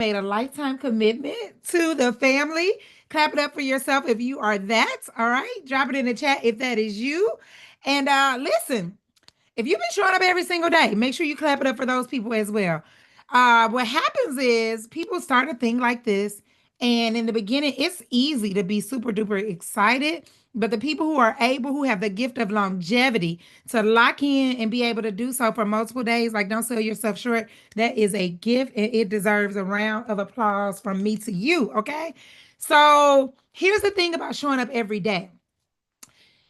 made a lifetime commitment to the family. Clap it up for yourself if you are that. All right. Drop it in the chat if that is you. And listen, if you've been showing up every single day, make sure you clap it up for those people as well. What happens is people start to think like this, and in the beginning, it's easy to be super duper excited. But the people who are able, who have the gift of longevity to lock in and be able to do so for multiple days, like don't sell yourself short, that is a gift and it deserves a round of applause from me to you. Okay. So here's the thing about showing up every day.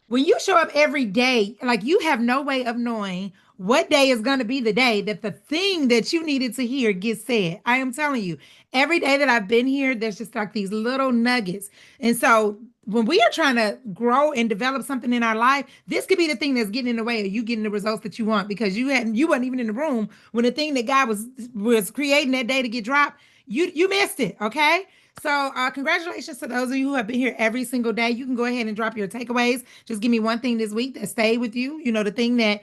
When you show up every day, like you have no way of knowing what day is going to be the day that the thing that you needed to hear gets said. I am telling you, every day that I've been here, there's just like these little nuggets. And so when we are trying to grow and develop something in our life, this could be the thing that's getting in the way of you getting the results that you want because you wasn't even in the room when the thing that God was creating that day to get dropped, you missed it. Okay. So, congratulations to those of you who have been here every single day. You can go ahead and drop your takeaways. Just give me one thing this week that stayed with you. You know, the thing that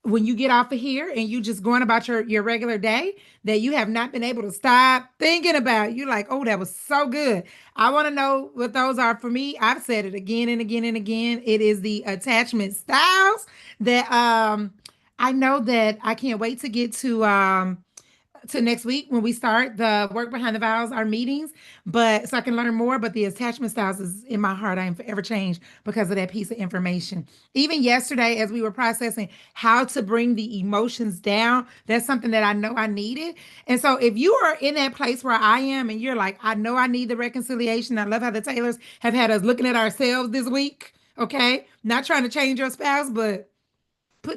when you get off of here and you just going about your regular day that you have not been able to stop thinking about. You like, oh, that was so good. I want to know what those are for me. I've said it again and again and again. It is the attachment styles that I know that I can't wait to get to next week when we start the Work Behind the Vows, our meetings, but so I can learn more. But the attachment styles is in my heart. I am forever changed because of that piece of information. Even yesterday, as we were processing how to bring the emotions down, that's something that I know I needed. And so if you are in that place where I am and you're like, I know I need the reconciliation. I love how the Taylors have had us looking at ourselves this week. Okay. Not trying to change your spouse, but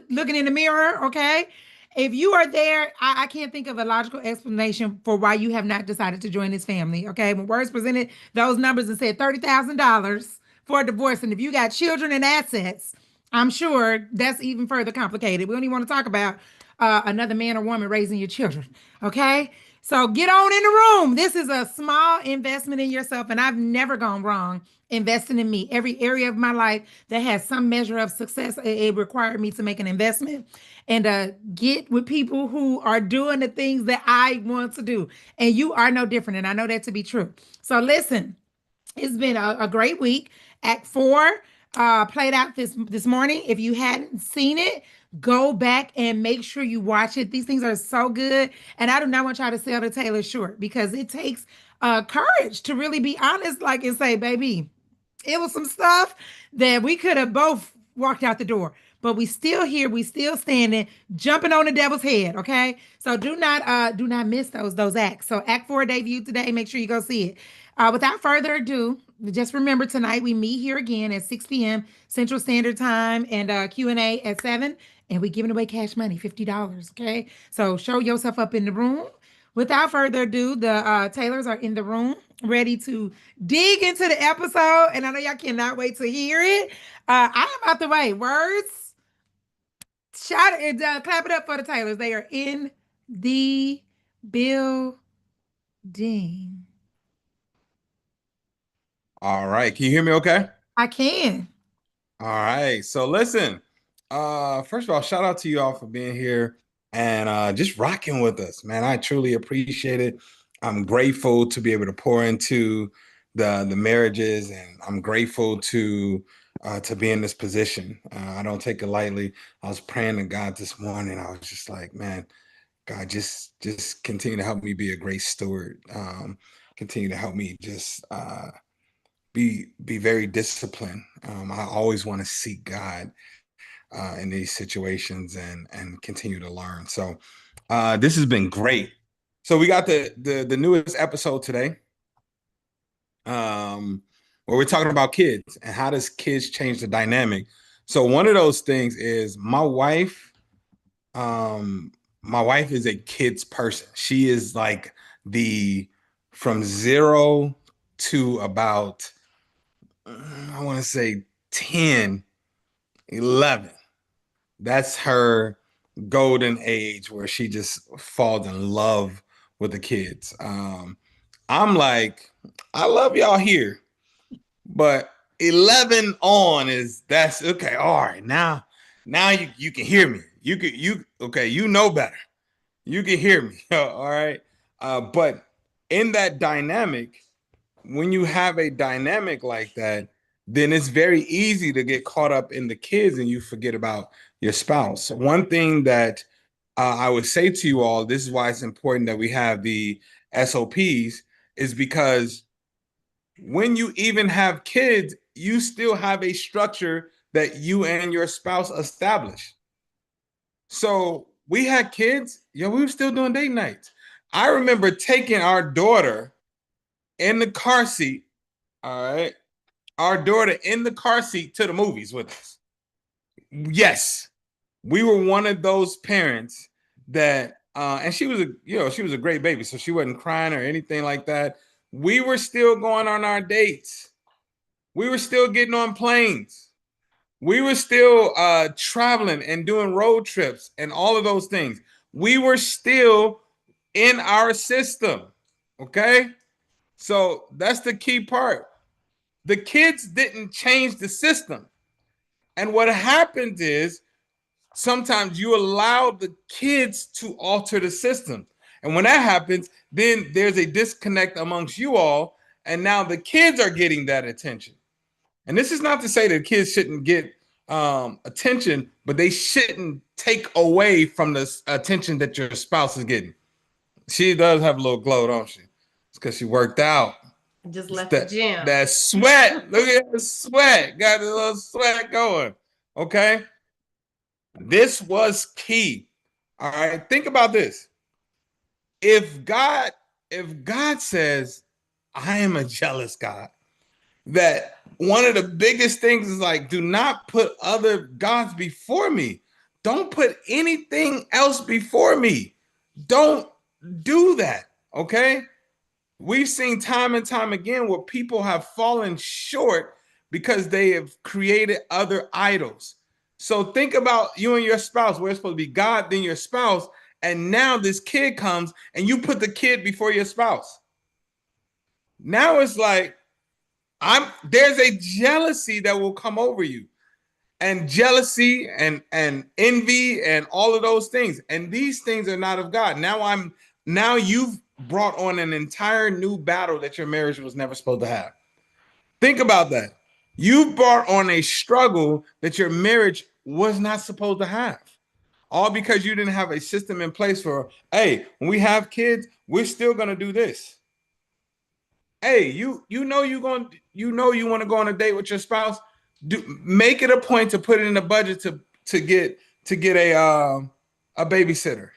looking in the mirror, okay? If you are there, I can't think of a logical explanation for why you have not decided to join this family. Okay. When Words presented those numbers and said $30,000 for a divorce, and if you got children and assets, I'm sure that's even further complicated. We don't even want to talk about another man or woman raising your children. Okay. So get on in the room. This is a small investment in yourself, and I've never gone wrong investing in me. Every area of my life that has some measure of success, it required me to make an investment and get with people who are doing the things that I want to do. And you are no different. And I know that to be true. So listen, it's been a great week. Act four played out this morning. If you hadn't seen it, go back and make sure you watch it. These things are so good, and I do not want y'all to sell the Taylor short because it takes courage to really be honest, like and say, baby, it was some stuff that we could have both walked out the door, but we still here, we still standing, jumping on the devil's head. Okay, so do not miss those acts. So Act Four debut today. Make sure you go see it. Without further ado, just remember tonight we meet here again at 6 p.m. Central Standard Time and Q&A at 7. And we giving away cash money, $50. Okay, so show yourself up in the room. Without further ado, the Taylors are in the room, ready to dig into the episode, and I know y'all cannot wait to hear it. I am out the way. Words, shout it, clap it up for the Taylors. They are in the building. All right. Can you hear me okay? I can. All right. So listen, first of all, shout out to you all for being here and just rocking with us, man. I truly appreciate it. I'm grateful to be able to pour into the marriages, and I'm grateful to be in this position. I don't take it lightly. I was praying to God this morning. I was just like, man, God, just continue to help me be a great steward. Continue to help me just be very disciplined. I always want to seek God in these situations and continue to learn. So this has been great. So we got the newest episode today, where we're talking about kids and how does kids change the dynamic. So one of those things is my wife. My wife is a kids person. She is like the from 0 to about I want to say 10, 11. That's her golden age where she just falls in love with the kids. I'm like, I love y'all here, but 11 on that's okay. All right, now you can hear me. You okay, you know better. You can hear me. All right. But in that dynamic, when you have a dynamic like that, then it's very easy to get caught up in the kids and you forget about your spouse. One thing that I would say to you all, this is why it's important that we have the SOPs, is because when you even have kids, you still have a structure that you and your spouse establish. So we had kids, we were still doing date nights. I remember taking our daughter in the car seat, all right, our daughter in the car seat to the movies with us. Yes, we were one of those parents that, and she was she was a great baby, so she wasn't crying or anything like that. We were still going on our dates. We were still getting on planes. We were still traveling and doing road trips and all of those things. We were still in our system. Okay. So that's the key part. The kids didn't change the system. And what happens is sometimes you allow the kids to alter the system. And when that happens, then there's a disconnect amongst you all. And now the kids are getting that attention. And this is not to say that kids shouldn't get attention, but they shouldn't take away from the attention that your spouse is getting. She does have a little glow, don't she? It's because she worked out. Just left the gym. That sweat. Look at the sweat. Got a little sweat going. Okay. This was key. All right. Think about this. If God says, I am a jealous God, that one of the biggest things is like, do not put other gods before me. Don't put anything else before me. Don't do that. Okay. We've seen time and time again where people have fallen short because they have created other idols. So think about you and your spouse. We're supposed to be God, then your spouse. And now this kid comes and you put the kid before your spouse. Now it's like, there's a jealousy that will come over you, and jealousy and envy and all of those things. And these things are not of God. Now you've brought on an entire new battle that your marriage was never supposed to have. Think about that. You brought on a struggle that your marriage was not supposed to have. All because you didn't have a system in place for, hey, when we have kids, we're still going to do this. Hey, you want to go on a date with your spouse, make it a point to put it in the budget to get a babysitter.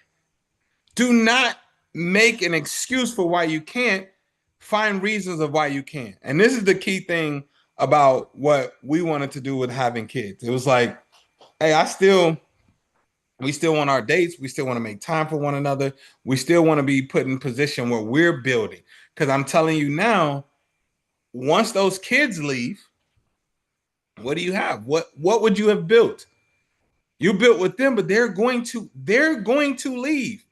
Do not make an excuse for why you can't. Find reasons of why you can't. And this is the key thing about what we wanted to do with having kids. It was like, hey, we still want our dates. We still want to make time for one another. We still want to be put in position where we're building. Because I'm telling you now, once those kids leave, what do you have? What would you have built? You built with them, but they're going to leave.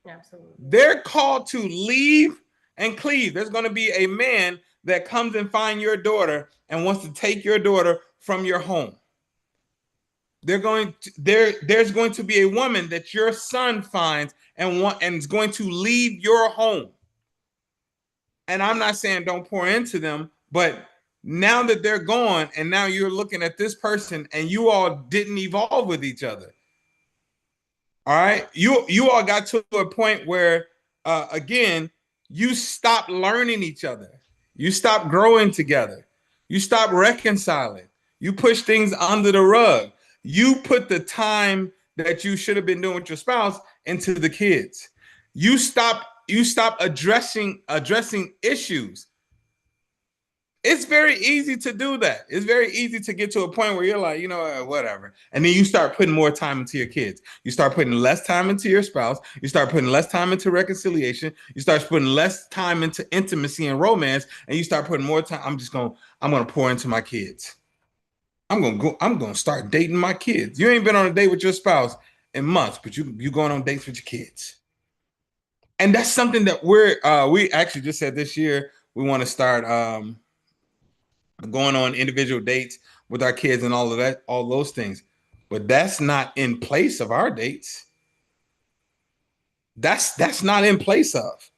Absolutely. They're called to leave and cleave. There's going to be a man that comes and finds your daughter and wants to take your daughter from your home. There's going to be a woman that your son finds and is going to leave your home. And I'm not saying don't pour into them, but now that they're gone and now you're looking at this person and you all didn't evolve with each other. All right. You all got to a point where, again, you stopped learning each other. You stopped growing together. You stopped reconciling. You push things under the rug. You put the time that you should have been doing with your spouse into the kids. You stop addressing issues. It's very easy to do that. It's very easy to get to a point where you're like, whatever. And then you start putting more time into your kids. You start putting less time into your spouse. You start putting less time into reconciliation. You start putting less time into intimacy and romance. And you start putting more time. I'm going to pour into my kids. I'm going to start dating my kids. You ain't been on a date with your spouse in months, but you going on dates with your kids. And that's something that we actually just said this year, we want to start going on individual dates with our kids and all of that, all those things. But that's not in place of our dates. That's not in place of.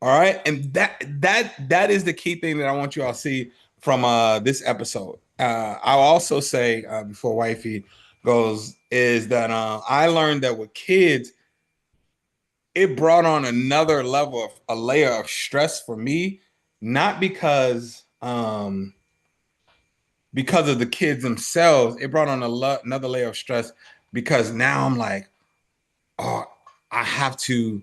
All right. And that is the key thing that I want you all to see from this episode. I'll also say before wifey goes is that I learned that with kids, it brought on another level of a layer of stress for me, not because of the kids themselves. It brought on another layer of stress because now I'm like, oh, I have to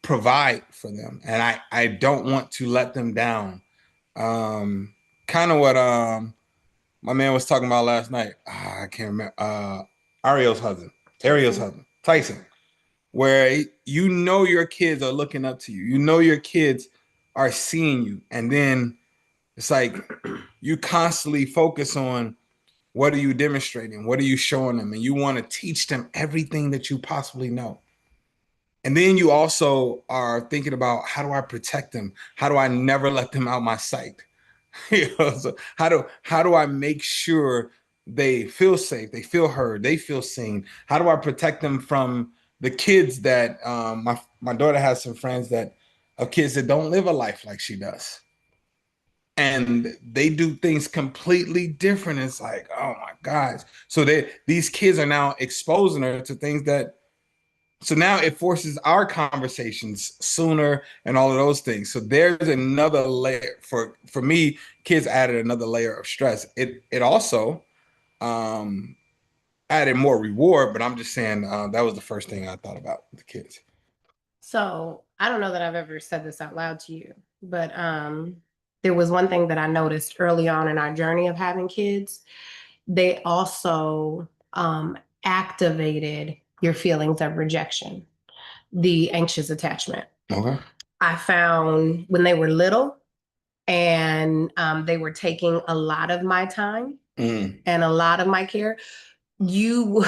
provide for them, and I don't want to let them down. Kind of what my man was talking about last night. I can't remember. Ariel's husband, Tyson, where you know your kids are looking up to you. You know your kids are seeing you, and then it's like you constantly focus on what are you demonstrating, what are you showing them, and you want to teach them everything that you possibly know. And then you also are thinking about how do I protect them? How do I never let them out my sight? So how do I make sure they feel safe, they feel heard, they feel seen? How do I protect them from the kids that my daughter has some friends that of kids that don't live a life like she does, and they do things completely different. It's like, oh my gosh. So these kids are now exposing her to things that, so now it forces our conversations sooner and all of those things. So there's another layer for me. Kids added another layer of stress. It also added more reward, but I'm just saying that was the first thing I thought about with the kids. So I don't know that I've ever said this out loud to you, but there was one thing that I noticed early on in our journey of having kids. They also activated your feelings of rejection, the anxious attachment. Okay. I found when they were little and they were taking a lot of my time and a lot of my care, you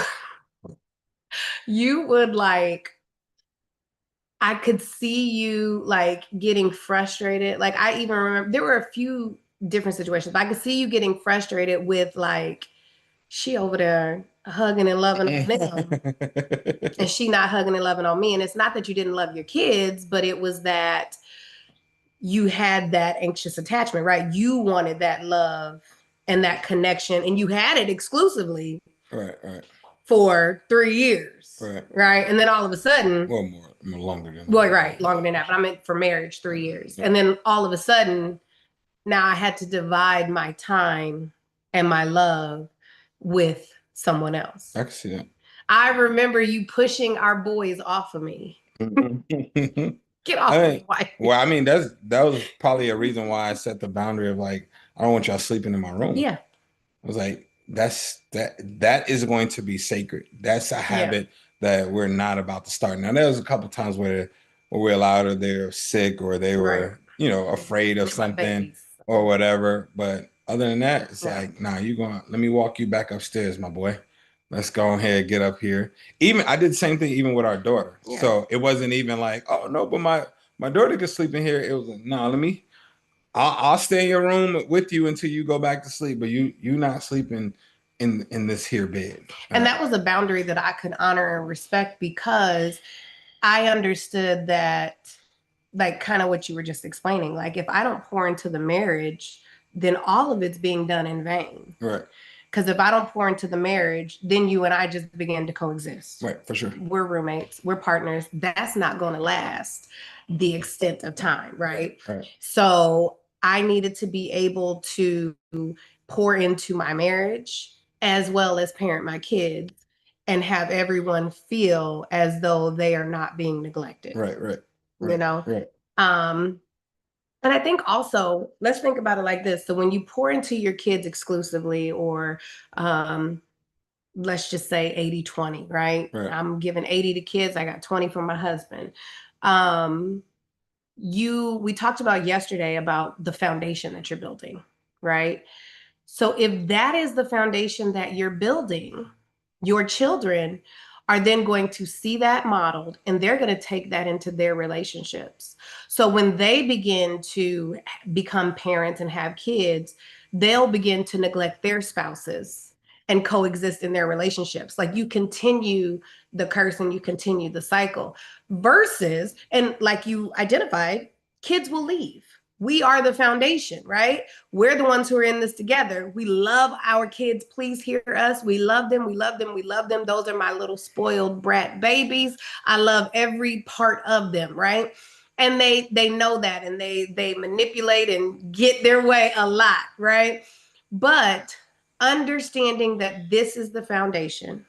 would like, I could see you like getting frustrated. Like I even remember there were a few different situations. I could see you getting frustrated with like, she over there hugging and loving on them and she not hugging and loving on me. And it's not that you didn't love your kids, but it was that you had that anxious attachment, right? You wanted that love and that connection, and you had it exclusively Right. for 3 years. Right. And then all of a sudden, well, more longer than that. Well, right, longer than that. But I meant for marriage, 3 years. And then all of a sudden, now I had to divide my time and my love with someone else. I can see that. I remember you pushing our boys off of me. Get off of me, wife. Well, I mean, that was probably a reason why I set the boundary of like, I don't want y'all sleeping in my room. Yeah. I was like, that is going to be sacred. That's a habit that we're not about to start. Now, there was a couple of times where we allowed her, they were sick or they were, afraid of something or whatever. But other than that, it's like, nah, let me walk you back upstairs, my boy. Let's go ahead, get up here. Even I did the same thing even with our daughter. Yeah. So it wasn't even like, oh no, but my daughter could sleep in here. It was like, no, I'll stay in your room with you until you go back to sleep, but you not sleeping in this here bed. And that was a boundary that I could honor and respect because I understood that, like kind of what you were just explaining. Like if I don't pour into the marriage, then all of it's being done in vain. Right. Because if I don't pour into the marriage, then you and I just begin to coexist. Right, for sure. We're roommates, we're partners. That's not going to last the extent of time, right? Right. So I needed to be able to pour into my marriage as well as parent my kids and have everyone feel as though they are not being neglected. Right. You know? Right. And I think also, let's think about it like this. So when you pour into your kids exclusively, or let's just say 80-20, right? I'm giving 80 to kids. I got 20 from my husband. We talked about yesterday about the foundation that you're building, right? So if that is the foundation that you're building, your children are then going to see that modeled and they're going to take that into their relationships. So when they begin to become parents and have kids, they'll begin to neglect their spouses and coexist in their relationships. Like you continue the curse and you continue the cycle versus, and like you identified, kids will leave. We are the foundation, right? We're the ones who are in this together. We love our kids. Please hear us. We love them. We love them. We love them. Those are my little spoiled brat babies. I love every part of them, right? And they know that, and they manipulate and get their way a lot, right? But understanding that this is the foundation,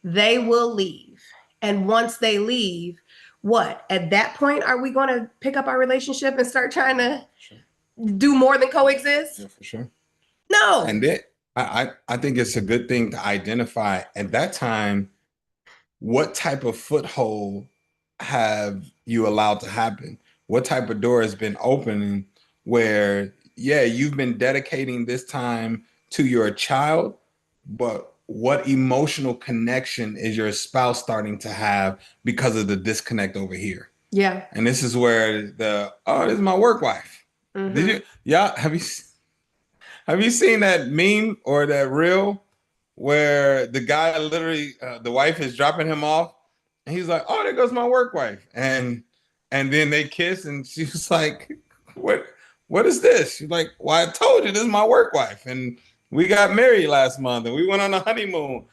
they will leave. And once they leave, what? At that point, are we going to pick up our relationship and start trying to do more than coexist? Yeah, for sure. No. And I think it's a good thing to identify at that time, what type of foothold have you allowed to happen? What type of door has been opening where, yeah, you've been dedicating this time to your child, but what emotional connection is your spouse starting to have because of the disconnect over here? Yeah. And this is where this is my work wife. Mhm. Did you? Yeah. Have you seen that meme or that reel where the guy literally, the wife is dropping him off, and he's like, "Oh, there goes my work wife," and then they kiss, and she's like, What is this?" She's like, "Well, I told you this is my work wife, and we got married last month, and we went on a honeymoon."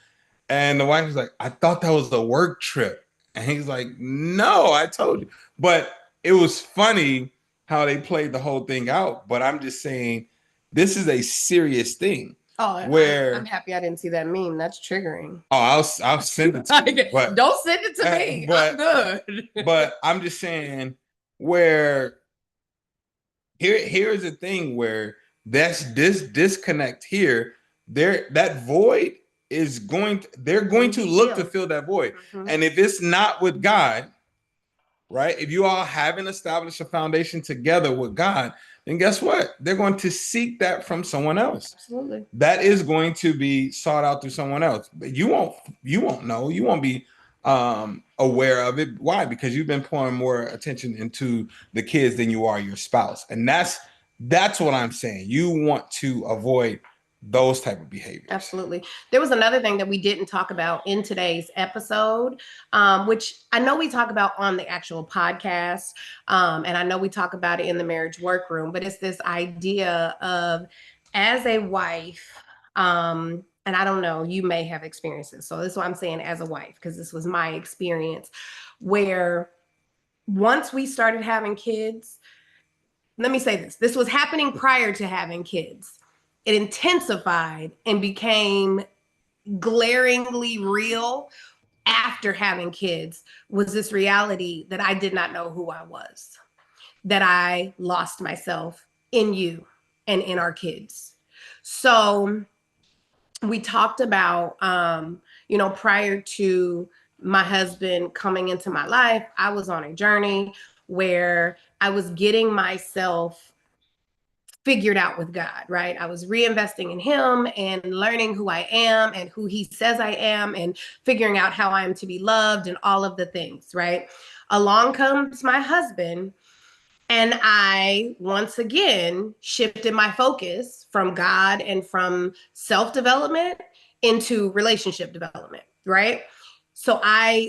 And the wife was like, "I thought that was a work trip," and he's like, "No, I told you." But it was funny how they played the whole thing out. But I'm just saying, this is a serious thing. Oh, where I'm happy I didn't see that meme. That's triggering. Oh, I'll send it to you. But don't send it to me. I'm good. But I'm just saying, where here's the thing where that's this disconnect here. That void is they're going to look to fill that void. Mm-hmm. And if it's not with God, right? If you all haven't established a foundation together with God, then guess what? They're going to seek that from someone else. Absolutely. That is going to be sought out through someone else. But you won't know. You won't be aware of it. Why? Because you've been pouring more attention into the kids than you are your spouse. And that's what I'm saying. You want to avoid those type of behaviors. Absolutely. There was another thing that we didn't talk about in today's episode, which I know we talk about on the actual podcast, and I know we talk about it in the marriage workroom, but it's this idea of, as a wife, and I don't know, you may have experienced this. So this is what I'm saying, as a wife, because this was my experience, where once we started having kids, let me say this, this was happening prior to having kids. It intensified and became glaringly real after having kids, was this reality that I did not know who I was, that I lost myself in you and in our kids. So we talked about, prior to my husband coming into my life, I was on a journey where I was getting myself figured out with God, right? I was reinvesting in him and learning who I am and who he says I am and figuring out how I am to be loved and all of the things, right? Along comes my husband, and I once again shifted my focus from God and from self-development into relationship development, right? So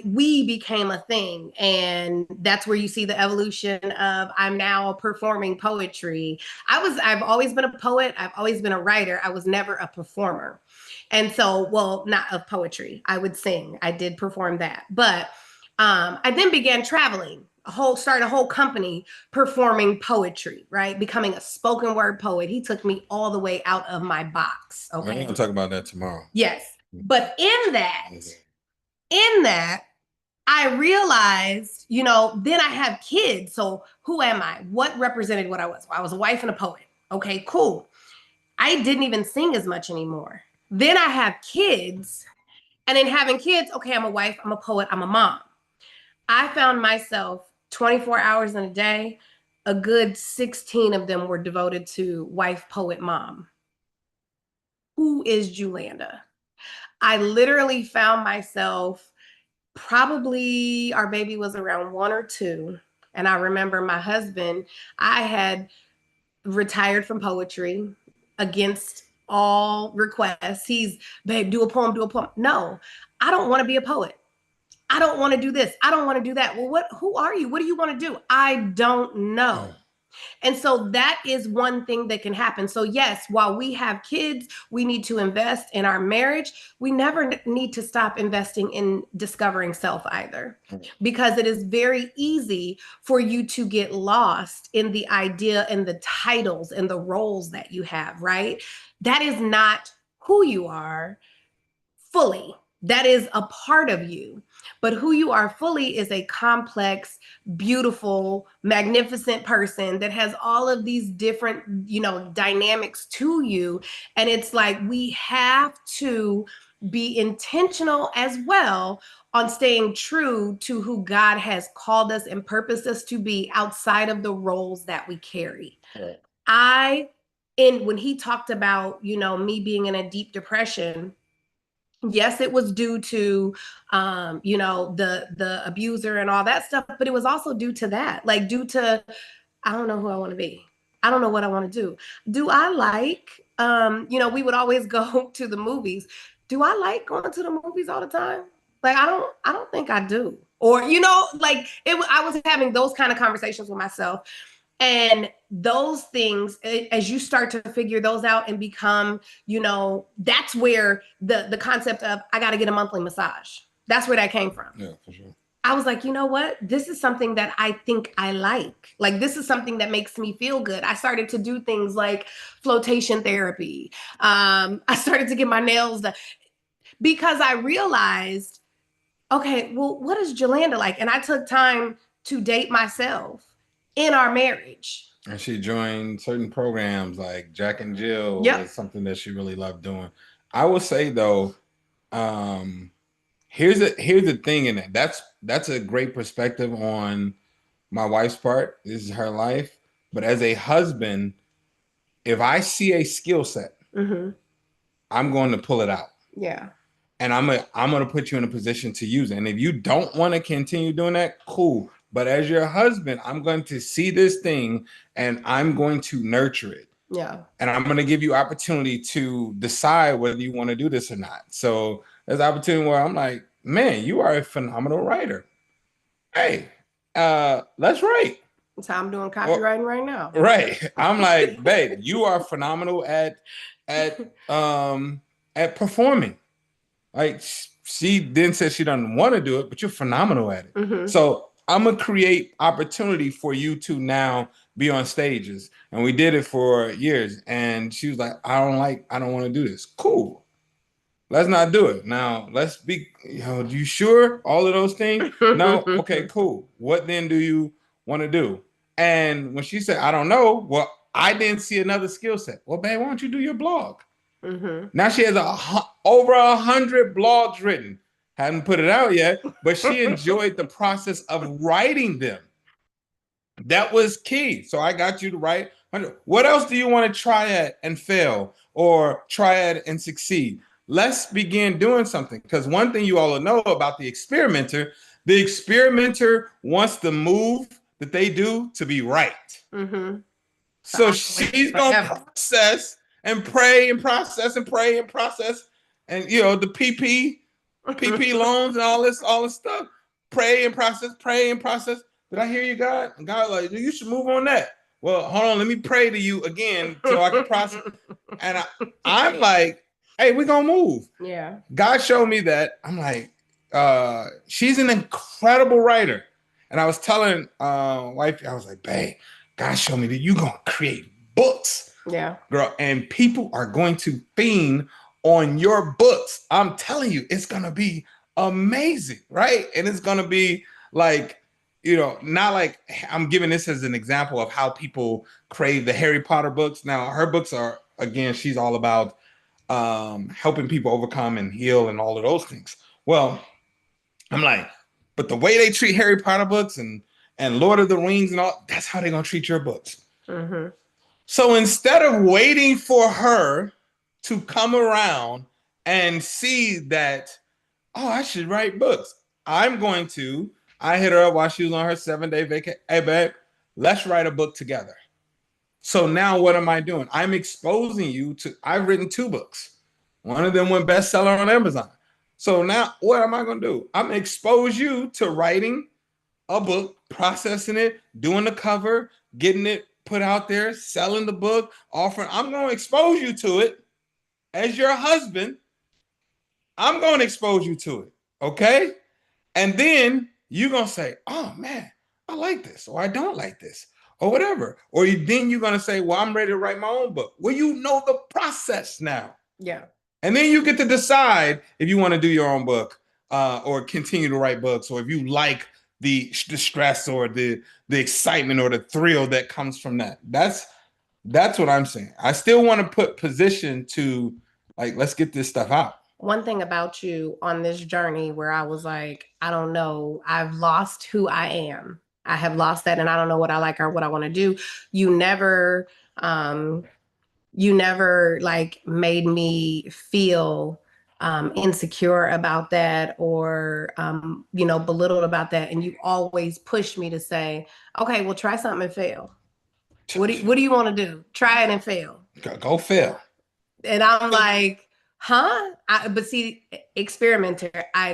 we became a thing, and that's where you see the evolution of, I'm now performing poetry. I've always been a poet. I've always been a writer. I was never a performer. And so, well, not of poetry. I would sing. I did perform that. But I then began traveling, started a whole company performing poetry, right? Becoming a spoken word poet. He took me all the way out of my box. Okay. We're going to talk about that tomorrow. Yes. But in that, I realized, then I have kids. So who am I? What represented what I was? Well, I was a wife and a poet. Okay, cool. I didn't even sing as much anymore. Then I have kids. And in having kids, okay, I'm a wife, I'm a poet, I'm a mom. I found myself 24 hours in a day, a good 16 of them were devoted to wife, poet, mom. Who is Julanda? I literally found myself, probably our baby was around 1 or 2. And I remember my husband, I had retired from poetry against all requests. He's, babe, do a poem. No, I don't want to be a poet. I don't want to do this. I don't want to do that. Well, who are you? What do you want to do? I don't know. And so that is one thing that can happen. So yes, while we have kids, we need to invest in our marriage. We never need to stop investing in discovering self either, because it is very easy for you to get lost in the idea and the titles and the roles that you have, right? That is not who you are fully. That is a part of you. But who you are fully is a complex, beautiful, magnificent person that has all of these different, dynamics to you. And it's like we have to be intentional as well on staying true to who God has called us and purposed us to be outside of the roles that we carry. Right. When he talked about, me being in a deep depression, yes, it was due to the abuser and all that stuff, but it was also due to that, like due to, I don't know who I want to be. I don't know what I want to do. Do I like we would always go to the movies. Do I like going to the movies all the time? Like I don't think I do. Or I was having those kind of conversations with myself. And those things, as you start to figure those out and become, that's where the concept of I got to get a monthly massage, that's where that came from. Yeah, for sure. I was like, you know what? This is something that I think I like. Like, this is something that makes me feel good. I started to do things like flotation therapy. I started to get my nails done because I realized, okay, well, what is Julanda like? And I took time to date myself in our marriage. And she joined certain programs like Jack and Jill. Yep. Was something that she really loved doing. I will say though, here's the thing in it. That's a great perspective on my wife's part. This is her life. But as a husband, if I see a skill set, I'm going to pull it out. Yeah. And I'm gonna put you in a position to use it. And if you don't want to continue doing that, cool. But as your husband, I'm going to see this thing and I'm going to nurture it. Yeah. And I'm going to give you opportunity to decide whether you want to do this or not. So there's opportunity where I'm like, man, you are a phenomenal writer. Hey, let's write. That's how I'm doing copywriting right now. Right. I'm like, babe, you are phenomenal at performing. Like, she then said she doesn't want to do it, but you're phenomenal at it. So I'm gonna create opportunity for you to now be on stages. And we did it for years. And she was like, I don't want to do this. Cool. Let's not do it. Now let's be, you sure? All of those things? No. Okay, cool. What then do you want to do? And when she said, I don't know, well, I didn't see another skill set. Well, babe, why don't you do your blog? Now she has over 100 blogs written. Hadn't put it out yet, but she enjoyed the process of writing them. That was key. So I got you to write 100. What else do you want to try at and fail, or try at and succeed? Let's begin doing something. Because one thing you all know about the experimenter wants the move that they do to be right. So she's going to process and pray and process and pray and process. And, the PP loans and all this stuff. Pray and process. Did I hear you, God? And God, like, you should move on that. Well, hold on, let me pray to you again so I can process. And I'm like, hey, we're gonna move. Yeah. God showed me that. I'm like, she's an incredible writer. And I was telling wife, I was like, babe, God showed me that you're gonna create books. Yeah. Girl, and people are going to fiend on your books. I'm telling you, it's gonna be amazing, right? And it's gonna be like, not like, I'm giving this as an example of how people crave the Harry Potter books. Now, her books are, again, she's all about helping people overcome and heal and all of those things. Well, I'm like, but the way they treat Harry Potter books and Lord of the Rings and all, that's how they're gonna treat your books. So instead of waiting for her to come around and see that, oh, I should write books, I hit her up while she was on her 7-day vacation. Hey, babe, let's write a book together. So now what am I doing? I'm exposing you to, I've written 2 books. One of them went bestseller on Amazon. So now what am I going to do? I'm going to expose you to writing a book, processing it, doing the cover, getting it put out there, selling the book, offering. I'm going to expose you to it as your husband. I'm going to expose you to it. Okay. And then you're going to say, oh man, I like this, or I don't like this, or whatever. Or then you're going to say, well, I'm ready to write my own book. Well, you know the process now. Yeah. And then you get to decide if you want to do your own book or continue to write books, or if you like the stress or the excitement or the thrill that comes from that. That's what I'm saying. I still want to put position to, like, let's get this stuff out. One thing about you on this journey where I was like, I don't know, I've lost who I am. I have lost that, and I don't know what I like or what I want to do. You never like made me feel insecure about that, or belittled about that. And you always pushed me to say, okay, well, try something and fail. What do you want to do? Try it and fail. Go fail. And I'm like, huh? But see, experimenter, I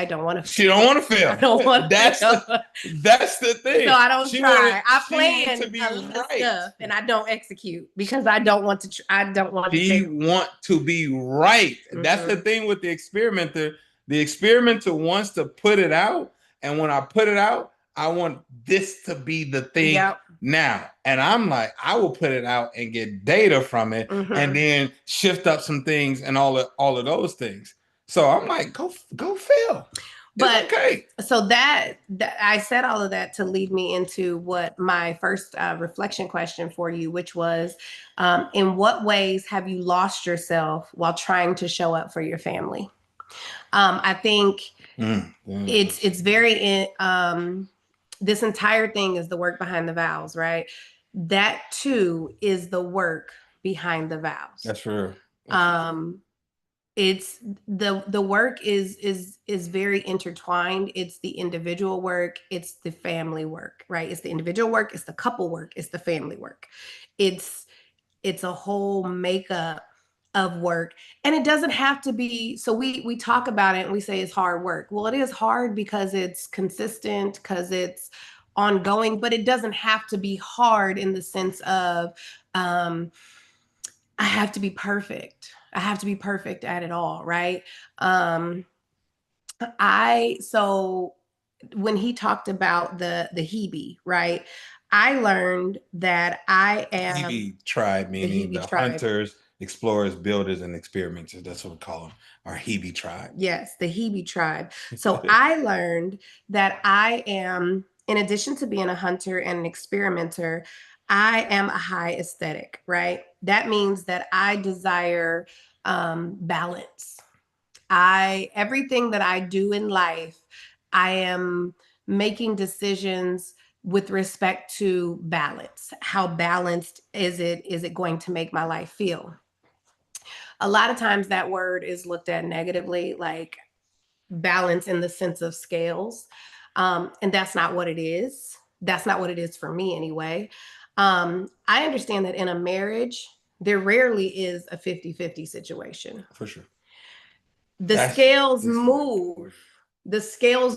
don't want to. She don't want to fail. I don't want to. That's the thing. So I don't try. I plan to be a lot of right. stuff, and I don't execute because I don't want to. I don't want to. She want to be right. Mm-hmm. That's the thing with the experimenter. The experimenter wants to put it out, and when I put it out, I want this to be the thing now. And I'm like, I will put it out and get data from it, and then shift up some things and all of those things. So I'm like, go fail. But okay. So that I said all of that to lead me into what my first reflection question for you, which was, in what ways have you lost yourself while trying to show up for your family? I think it's very this entire thing is the work behind the vows, right? That too is the work behind the vows. That's true. It's the work is very intertwined. It's the individual work, it's the family work, right? It's the individual work, it's the couple work, it's the family work. It's a whole makeup of work. And it doesn't have to be, so we talk about it and we say it's hard work. Well, it is hard because it's consistent, because it's ongoing, but it doesn't have to be hard in the sense of I have to be perfect. I have to be perfect at it all, right? So when he talked about the Hebe, right? I learned that I am Hebe tribe, meaning the hunters, explorers, builders, and experimenters. That's what we call them, our Hebe tribe. Yes, the Hebe tribe. So I learned that I am, in addition to being a hunter and an experimenter, I am a high aesthetic, right? That means that I desire balance. Everything that I do in life, I am making decisions with respect to balance. How balanced is it going to make my life feel? A lot of times that word is looked at negatively, like balance in the sense of scales. And that's not what it is. That's not what it is for me anyway. I understand that in a marriage, there rarely is a 50-50 situation. For sure. The scales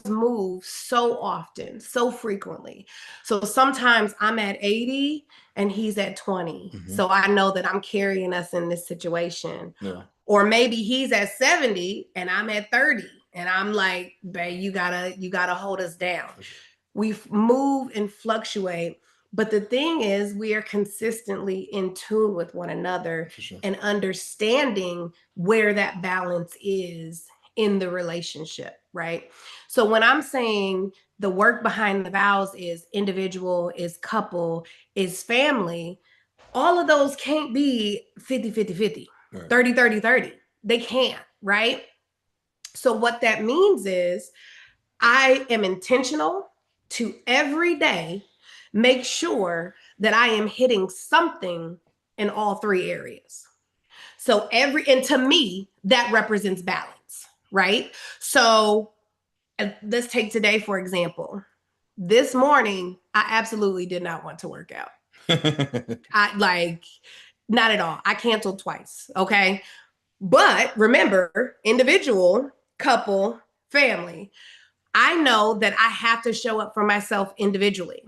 move so often, so frequently. So sometimes I'm at 80 and he's at 20. So I know that I'm carrying us in this situation. Yeah. Or maybe he's at 70 and I'm at 30. And I'm like, babe, you gotta hold us down. Sure. We move and fluctuate. But the thing is, we are consistently in tune with one another and understanding where that balance is in the relationship, right? So when I'm saying the work behind the vows is individual, is couple, is family, all of those can't be 50-50-50, right. 30-30-30. They can't, right? So what that means is I am intentional to every day make sure that I am hitting something in all three areas. So and to me, that represents balance, right? So let's take today, for example. This morning, I absolutely did not want to work out. Not at all. I canceled twice, okay? But remember, individual, couple, family. I know that I have to show up for myself individually.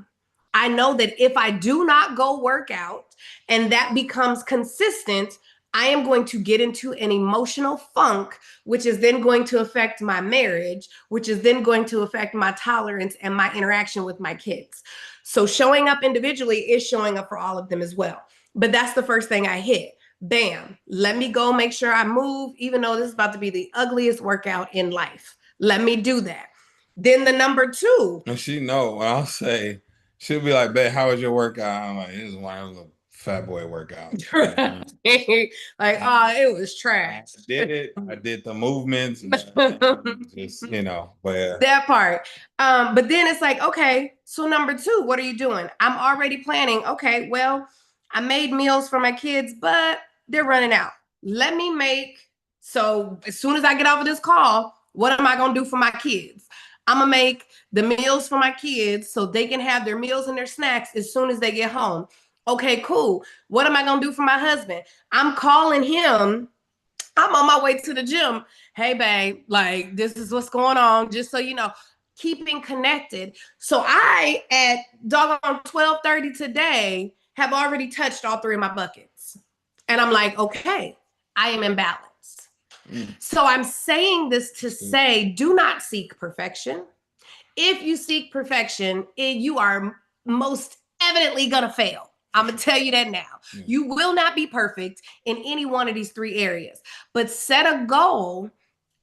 I know that if I do not go work out and that becomes consistent, I am going to get into an emotional funk, which is then going to affect my marriage, which is then going to affect my tolerance and my interaction with my kids. So showing up individually is showing up for all of them as well. But that's the first thing I hit. Bam, let me go make sure I move, even though this is about to be the ugliest workout in life. Let me do that. Then the number two. And she know when I'll say, she'll be like, "Babe, how was your workout?" I'm like, "It was one of the fat boy workout." Like, oh, it was trash. I did it. I did the movements. Just, but yeah. That part. But then it's like, okay, so number two, what are you doing? I'm already planning. Okay, well, I made meals for my kids, but they're running out. Let me make, so as soon as I get off of this call, what am I going to do for my kids? I'm going to make the meals for my kids so they can have their meals and their snacks as soon as they get home. Okay, cool. What am I going to do for my husband? I'm calling him. I'm on my way to the gym. Hey, babe, like this is what's going on, just so you know, keeping connected. So I, at doggone 12:30 today, have already touched all three of my buckets. And I'm like, okay, I am in balance. So I'm saying this to say, do not seek perfection. If you seek perfection, you are most evidently going to fail. I'm going to tell you that now. Yeah. You will not be perfect in any one of these three areas, but set a goal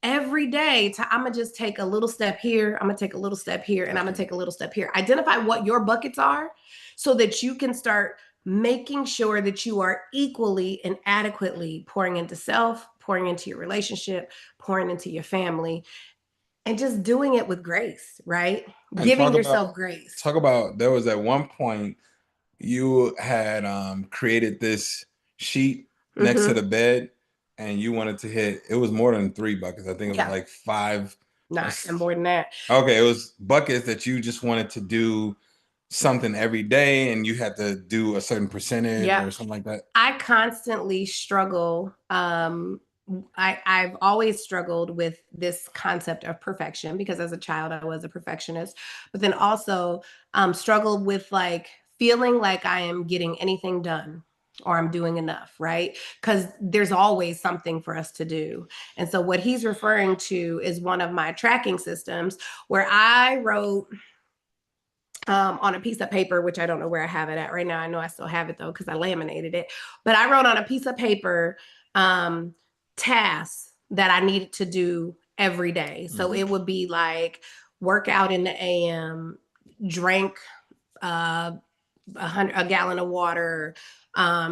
every day to, I'm going to just take a little step here. I'm going to take a little step here, and I'm going to take a little step here. Identify what your buckets are so that you can start making sure that you are equally and adequately pouring into self, pouring into your relationship, pouring into your family, and just doing it with grace, right? And giving yourself grace. Talk about, there was at one point you had created this sheet next to the bed, and you wanted to hit, it was more than 3 buckets. I think it was like 5. Not and more than that. Okay, it was buckets that you just wanted to do something every day, and you had to do a certain percentage or something like that. I constantly struggle. I've always struggled with this concept of perfection because as a child I was a perfectionist, but then also struggled with like feeling like I am getting anything done or I'm doing enough, right? Because there's always something for us to do. And so what he's referring to is one of my tracking systems where I wrote on a piece of paper, which I don't know where I have it at right now. I know I still have it though, because I laminated it. But I wrote on a piece of paper tasks that I needed to do every day. So it would be like work out in the AM, drank a gallon of water,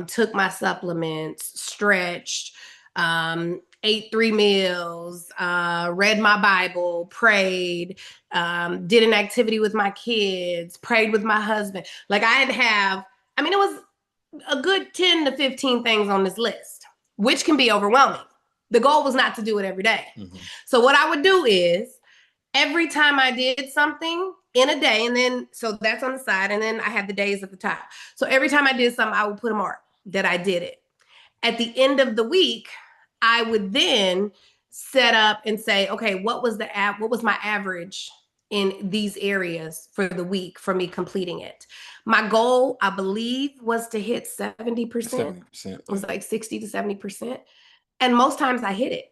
took my supplements, stretched, ate 3 meals, read my Bible, prayed, did an activity with my kids, prayed with my husband. Like it was a good 10 to 15 things on this list, which can be overwhelming. The goal was not to do it every day. So what I would do is every time I did something in a day, and then, so that's on the side, and then I have the days at the top. So every time I did something, I would put a mark that I did it. At the end of the week, I would then set up and say, okay, what was my average in these areas for the week for me completing it? My goal, I believe, was to hit 70%. 70%. It was like 60 to 70%. And most times I hit it.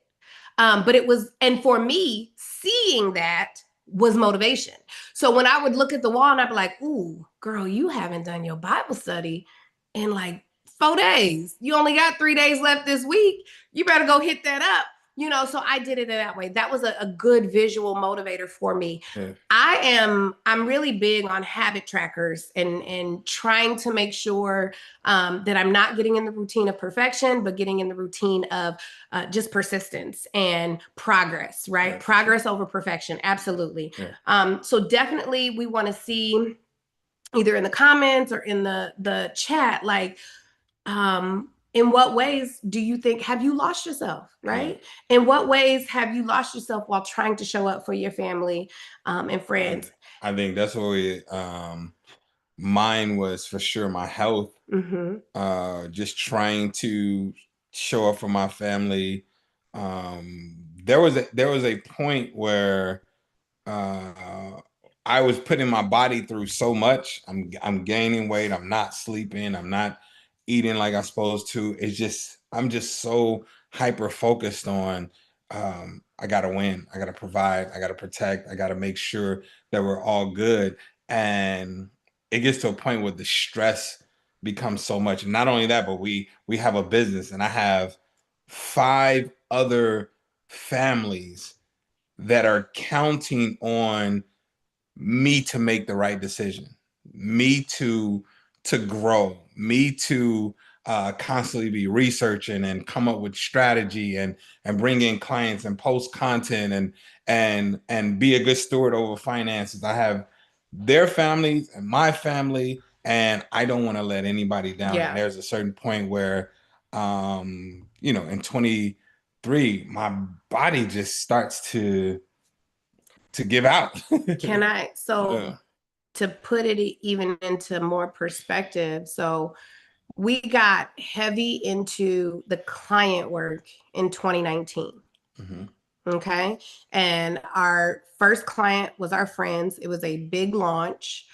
But it was, and for me, seeing that was motivation. So when I would look at the wall and I'd be like, ooh, girl, you haven't done your Bible study in like 4 days. You only got 3 days left this week. You better go hit that up. So I did it that way. That was a good visual motivator for me. Yeah. I'm really big on habit trackers and trying to make sure that I'm not getting in the routine of perfection, but getting in the routine of just persistence and progress, right? Yeah, progress over perfection. Absolutely. Yeah. So definitely we want to see either in the comments or in the chat, like, in what ways do you think have you lost yourself, right? In what ways have you lost yourself while trying to show up for your family and friends? I think that's what mine was for sure my health. Just trying to show up for my family. There was a point where I was putting my body through so much. I'm gaining weight. I'm not sleeping. I'm not eating like I'm supposed to. It's just I'm just so hyper focused on I gotta win, I gotta provide, I gotta protect, I gotta make sure that we're all good. And it gets to a point where the stress becomes so much. And not only that, but we have a business and I have 5 other families that are counting on me to make the right decision, me to grow, me to constantly be researching and come up with strategy and bring in clients and post content and be a good steward over finances. I have their families and my family, and I don't want to let anybody down. Yeah. And there's a certain point where, in 23, my body just starts to give out. Can I, so Yeah. to put it even into more perspective, so we got heavy into the client work in 2019. Mhm. Okay. And our first client was our friends. It was a big launch,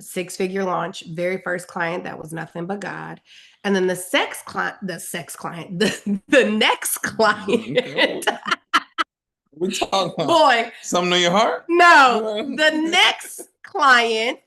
6-figure launch, very first client that was nothing but God. And then the next client, the next client, We talking about boy, something on your heart? no, the next client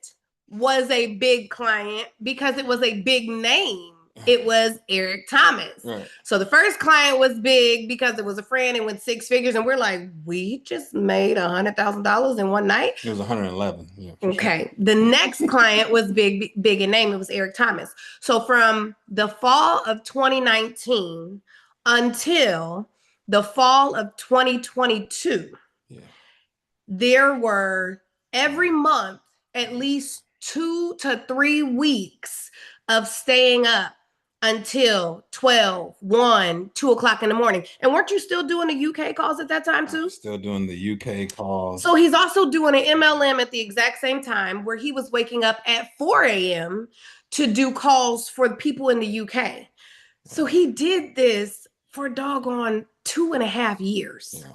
was a big client because it was a big name. It was Eric Thomas. Right. So the first client was big because it was a friend and went 6 figures. And we're like, we just made $100,000 in one night. It was 111. Yeah, okay. Sure. The next client was big in name. It was Eric Thomas. So from the fall of 2019 until the fall of 2022, yeah, there were every month at least 2 to 3 weeks of staying up until 12, 1, 2 o'clock in the morning. And weren't you still doing the UK calls at that time too? Still doing the UK calls. So he's also doing an MLM at the exact same time where he was waking up at 4 a.m. to do calls for people in the UK. So he did this for doggone 2.5 years. Yeah.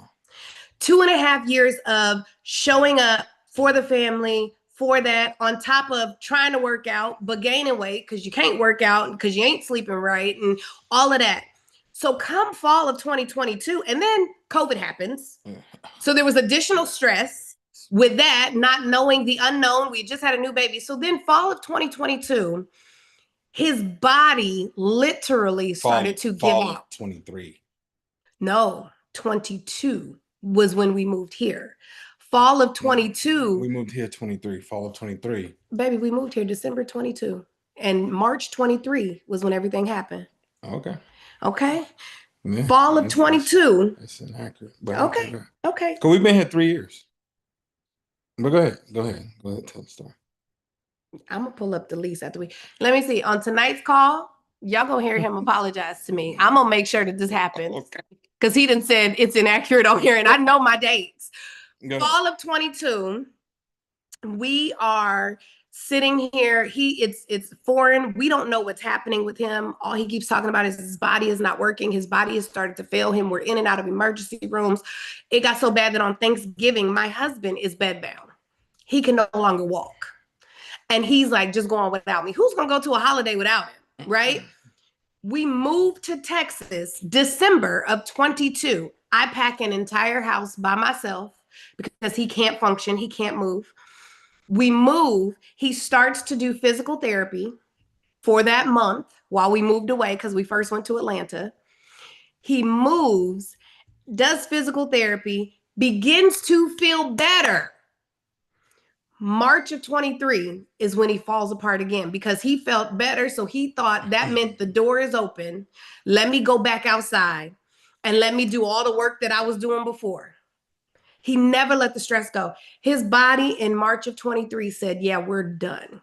2.5 years of showing up for the family, for that, on top of trying to work out, but gaining weight because you can't work out because you ain't sleeping right and all of that. So come fall of 2022, and then COVID happens. So there was additional stress with that, not knowing the unknown. We just had a new baby. So then fall of 2022, his body literally started to give out. 23. No, 22 was when we moved here. Fall of 22. We moved here 23, fall of 23. Baby, we moved here December 22. And March 23 was when everything happened. Okay. Okay. Yeah, fall of 22. It's inaccurate. But okay. Okay. Because we've been here 3 years. But go ahead. Go ahead. Tell the story. I'm going to pull up the lease after we. Let me see. On tonight's call, y'all going to hear him apologize to me. I'm going to make sure that this happens. Okay. Because he done said it's inaccurate on here, and I know my dates. Fall of 22, we are sitting here. It's foreign. We don't know what's happening with him. All he keeps talking about is his body is not working. His body has started to fail him. We're in and out of emergency rooms. It got so bad that on Thanksgiving, my husband is bedbound. He can no longer walk. And he's like, just going without me. Who's going to go to a holiday without him, right? We moved to Texas, December of 22. I pack an entire house by myself because he can't function. He can't move. We move. He starts to do physical therapy for that month while we moved away because we first went to Atlanta. He moves, does physical therapy, begins to feel better. March of 23 is when he falls apart again because he felt better. So he thought that meant the door is open. Let me go back outside and let me do all the work that I was doing before. He never let the stress go. His body in March of 23 said, yeah, we're done.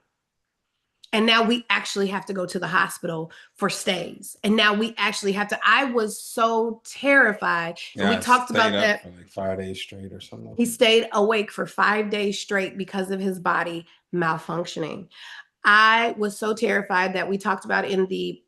And now we actually have to go to the hospital for stays. And now we actually have to. I was so terrified. Yeah, and we talked about that. For like 5 days straight or something. He stayed awake for 5 days straight because of his body malfunctioning. I was so terrified that we talked about in the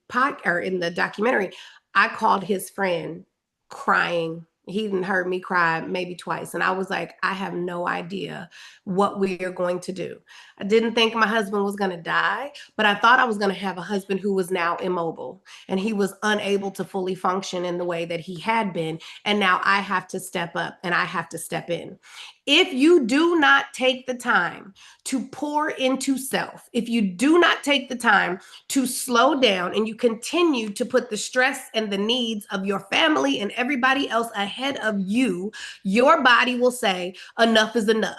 documentary. I called his friend crying, He didn't heard me cry maybe twice. And I was like, I have no idea what we are going to do. I didn't think my husband was going to die, but I thought I was going to have a husband who was now immobile and he was unable to fully function in the way that he had been. And now I have to step up and I have to step in. If you do not take the time to pour into self, if you do not take the time to slow down and you continue to put the stress and the needs of your family and everybody else ahead of you, your body will say, enough is enough.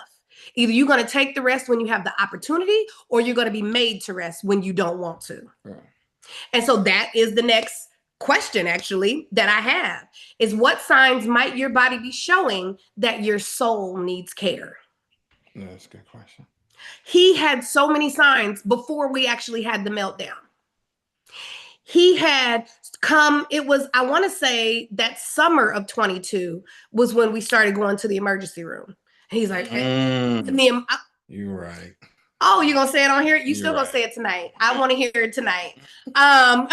Either you're going to take the rest when you have the opportunity, or you're going to be made to rest when you don't want to. Right. And so that is the next question, actually, that I have is what signs might your body be showing that your soul needs care? Yeah, that's a good question. He had so many signs before we actually had the meltdown. He had come, it was, I want to say that summer of 22 was when we started going to the emergency room. And he's like, hey, you're right. Oh, you're gonna say it on here? You still gonna say it tonight. I want to hear it tonight. But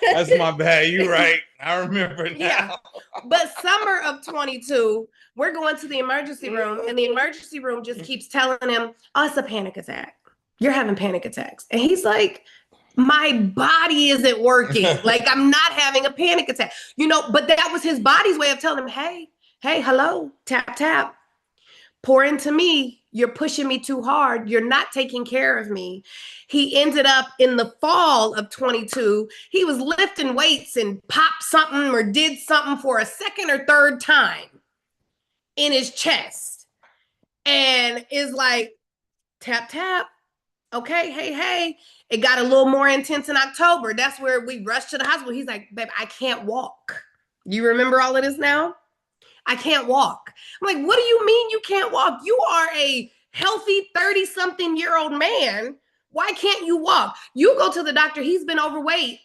that's my bad. You're right. I remember now. Yeah. But summer of 22, we're going to the emergency room, and the emergency room just keeps telling him, oh, it's a panic attack. You're having panic attacks. And he's like, my body isn't working. Like, I'm not having a panic attack. You know, but that was his body's way of telling him, hey, hello, tap, tap. Pour into me. You're pushing me too hard. You're not taking care of me. He ended up in the fall of 22. He was lifting weights and popped something or did something for a second or third time in his chest. And is like, tap, tap. Okay, hey. It got a little more intense in October. That's where we rushed to the hospital. He's like, babe, I can't walk. You remember all of this now? I can't walk. I'm like, what do you mean you can't walk? You are a healthy 30-something-year-old man. Why can't you walk? You go to the doctor. He's been overweight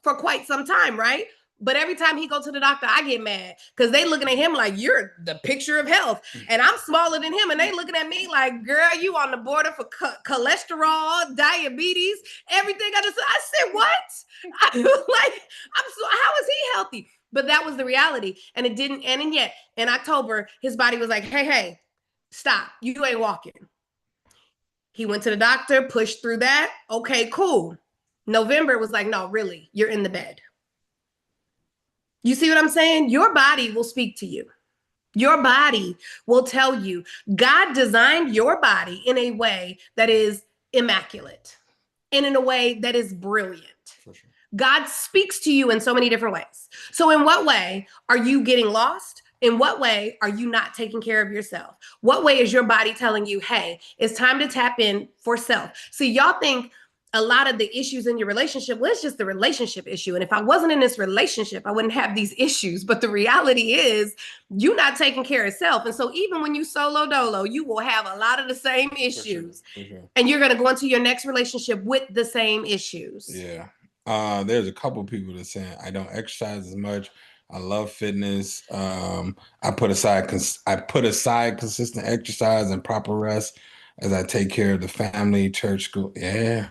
for quite some time, right? But every time he goes to the doctor, I get mad because they looking at him like, you're the picture of health. And I'm smaller than him. And they looking at me like, girl, you on the border for cholesterol, diabetes, everything. I said, what? I was like, how is he healthy? But that was the reality. And it didn't end. And yet in October, his body was like, hey, stop. You ain't walking. He went to the doctor, pushed through that. Okay, cool. November was like, no, really, you're in the bed. You see what I'm saying? Your body will speak to you. Your body will tell you. God designed your body in a way that is immaculate and in a way that is brilliant. For sure. God speaks to you in so many different ways. So in what way are you getting lost? In what way are you not taking care of yourself? What way is your body telling you, hey, it's time to tap in for self? See, y'all think a lot of the issues in your relationship, well, it's just the relationship issue. And if I wasn't in this relationship, I wouldn't have these issues. But the reality is you're not taking care of self. And so even when you solo dolo, you will have a lot of the same issues. For sure. And you're going to go into your next relationship with the same issues. Yeah. There's a couple people that saying I don't exercise as much. I love fitness. I put aside consistent exercise and proper rest as I take care of the family, church, school. Yeah.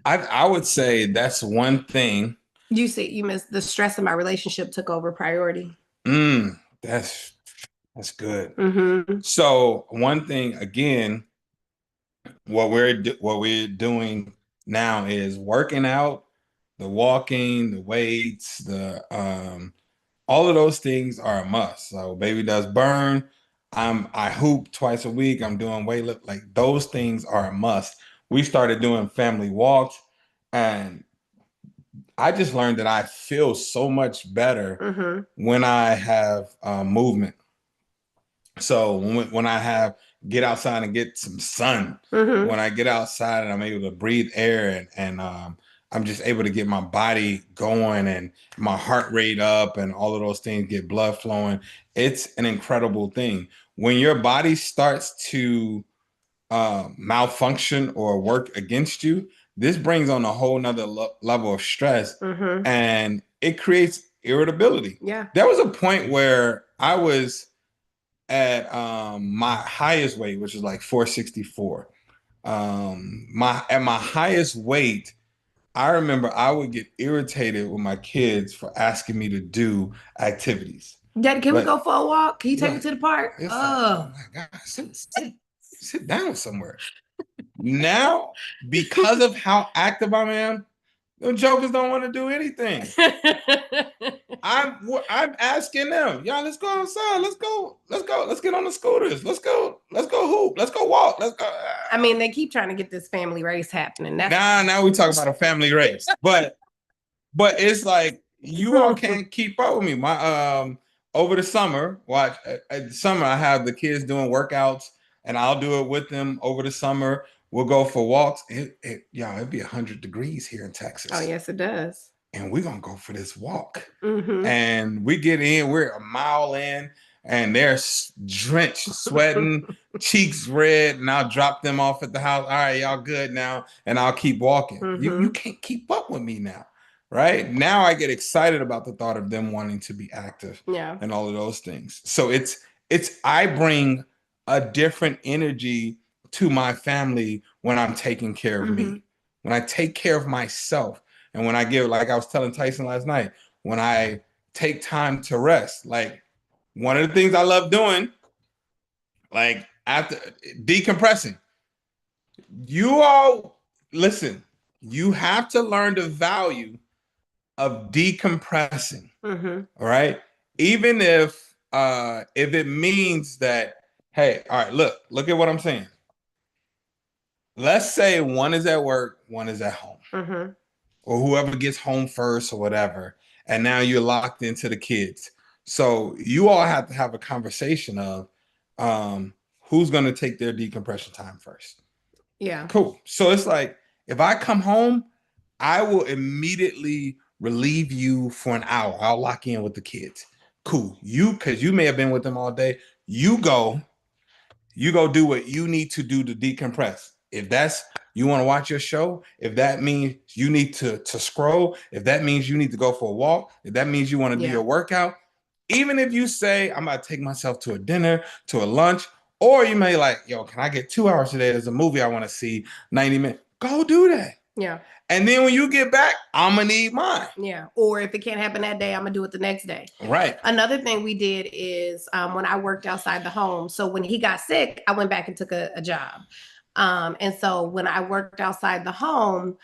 I would say that's one thing. You missed the stress of my relationship took over priority. That's good. Mm-hmm. So one thing again, what we're doing now is working out, the walking, the weights, the all of those things are a must. So baby does burn. I hoop twice a week. I'm doing weightlift. Like those things are a must. We started doing family walks, and I just learned that I feel so much better when I have movement. So when I get outside and get some sun, when I get outside and I'm able to breathe air and I'm just able to get my body going and my heart rate up and all of those things, get blood flowing. It's an incredible thing. When your body starts to malfunction or work against you, this brings on a whole nother level of stress and it creates irritability. Yeah. There was a point where I was at my highest weight, which is like 464. At my highest weight, I remember I would get irritated with my kids for asking me to do activities. Daddy, can we Like, go for a walk? Can you take me like, to the park? it's like, oh Oh. my God, sit down somewhere. Now, because of how active I am, the jokers don't want to do anything. I'm asking them, y'all, let's go outside. Let's get on the scooters. Let's go hoop. Let's go walk. Let's go. I mean, they keep trying to get this family race happening. That's Now we talk about a family race. But it's like you all can't keep up with me. My over the summer, watch summer, I have the kids doing workouts and I'll do it with them over the summer. We'll go for walks. It'd be 100 degrees here in Texas. Oh, yes, it does. And we're gonna go for this walk. Mm-hmm. And we get in, we're a mile in, and they're drenched, sweating, cheeks red, and I'll drop them off at the house. All right, y'all good now, and I'll keep walking. Mm-hmm. You can't keep up with me now, right? Now I get excited about the thought of them wanting to be active, and all of those things. So it's I bring a different energy to my family when I'm taking care of me, when I take care of myself. And when I give, like I was telling Tyson last night, when I take time to rest, like one of the things I love doing, like after decompressing, you all listen, you have to learn the value of decompressing. All right. Even if it means that, hey, all right, look at what I'm saying. Let's say one is at work, one is at home. Or whoever gets home first or whatever. And now you're locked into the kids. So you all have to have a conversation of who's going to take their decompression time first. Yeah. Cool. So it's like, if I come home, I will immediately relieve you for an hour. I'll lock in with the kids. Cool. Because you may have been with them all day. You go do what you need to do to decompress. If that's you want to watch your show, if that means you need to scroll, if that means you need to go for a walk, if that means you want to do your workout, even if you say, I'm about to take myself to a dinner, to a lunch, or you may like, yo, can I get 2 hours today? There's a movie I want to see, 90 minutes. Go do that. Yeah. And then when you get back, I'm going to need mine. Yeah. Or if it can't happen that day, I'm going to do it the next day. Right. Another thing we did is when I worked outside the home. So when he got sick, I went back and took a job. And so when I worked outside the home,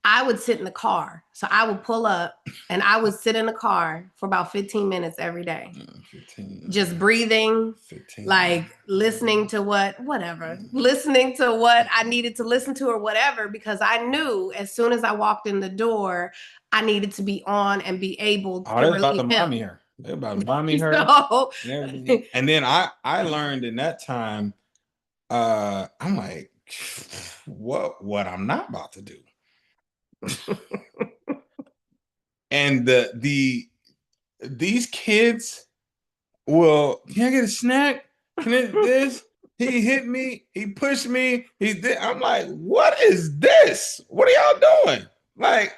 I would sit in the car. So I would pull up and I would sit in the car for about 15 minutes every day. 15, just breathing, 15. like listening to listening to what I needed to listen to or whatever, because I knew as soon as I walked in the door, I needed to be on and be able to relieve about to buy me her. They're about to buy me her. So, and then I learned in that time, I'm like, what I'm not about to do. And these kids will, can I get a snack? Can it this? He hit me, he pushed me, he did. I'm like, what is this? What are y'all doing? Like,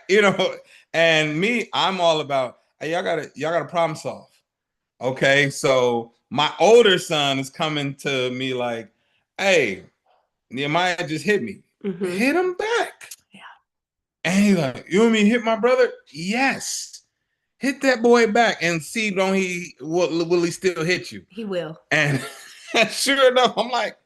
and me, I'm all about, hey, y'all gotta problem solve. Okay. So my older son is coming to me like, hey, Nehemiah just hit me. Hit him back. Yeah. And he's like, you want me to hit my brother? Yes. Hit that boy back and see, will he still hit you? He will. And sure enough, I'm like,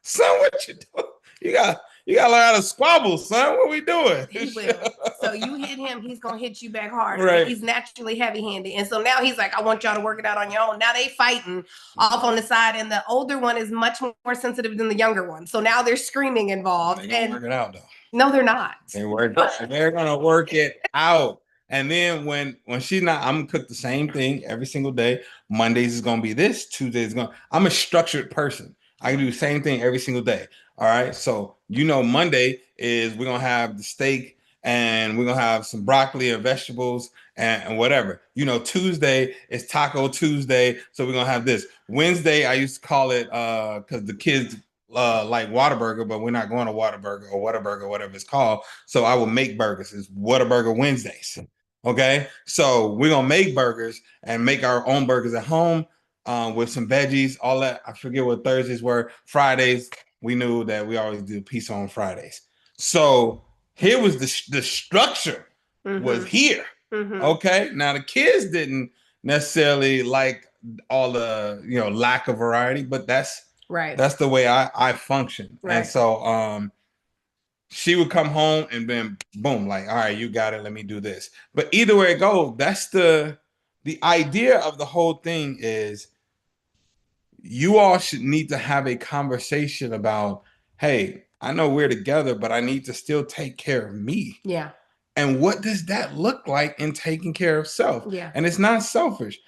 son, what you doing? You got to learn how to squabble, son. What we doing? He will. So you hit him, he's gonna hit you back hard. Right. He's naturally heavy-handed. And so now he's like, I want y'all to work it out on your own. Now they fighting off on the side, and the older one is much more sensitive than the younger one. So now there's screaming involved. And work it out though. No, they're not. They're gonna work it out. And then when she's not, I'm gonna cook the same thing every single day. Mondays is gonna be this, Tuesdays I'm a structured person. I can do the same thing every single day. All right. So Monday is we're gonna have the steak and we're gonna have some broccoli and vegetables and whatever. Tuesday is Taco Tuesday. So we're gonna have this. Wednesday, I used to call it because the kids like Whataburger, but we're not going to Whataburger or Whataburger, whatever it's called. So I will make burgers. It's Whataburger Wednesdays. Okay. So we're gonna make burgers and make our own burgers at home with some veggies, all that. I forget what Thursdays were. Fridays, we knew that we always do pizza on Fridays. So Here was the structure was here. Okay. Now the kids didn't necessarily like all the lack of variety, but that's the way I function. And so she would come home and then boom, like, all right, you got it, let me do this. But either way it goes, that's the idea of the whole thing is you all should need to have a conversation about, hey, I know we're together, but I need to still take care of me. Yeah. And what does that look like in taking care of self? Yeah. And it's not selfish.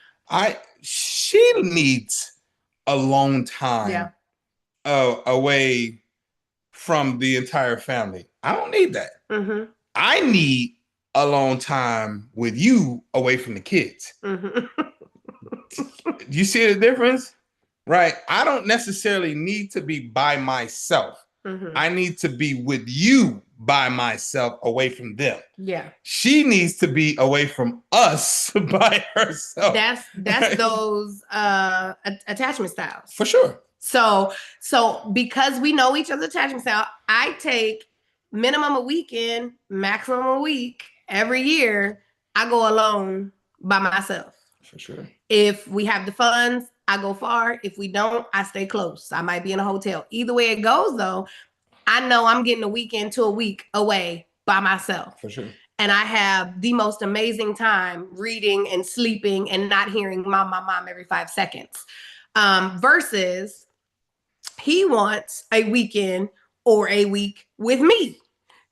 She needs alone time away from the entire family. I don't need that. I need alone time with you away from the kids. You see the difference? Right? I don't necessarily need to be by myself. I need to be with you by myself away from them. Yeah. She needs to be away from us by herself. That's those attachment styles. For sure. So because we know each other's attachment style, I take minimum a weekend, maximum a week every year. I go alone by myself. For sure. If we have the funds, I go far. If we don't, I stay close. I might be in a hotel. Either way it goes, though, I know I'm getting a weekend to a week away by myself. For sure. And I have the most amazing time reading and sleeping and not hearing mom every 5 seconds. Versus he wants a weekend or a week with me.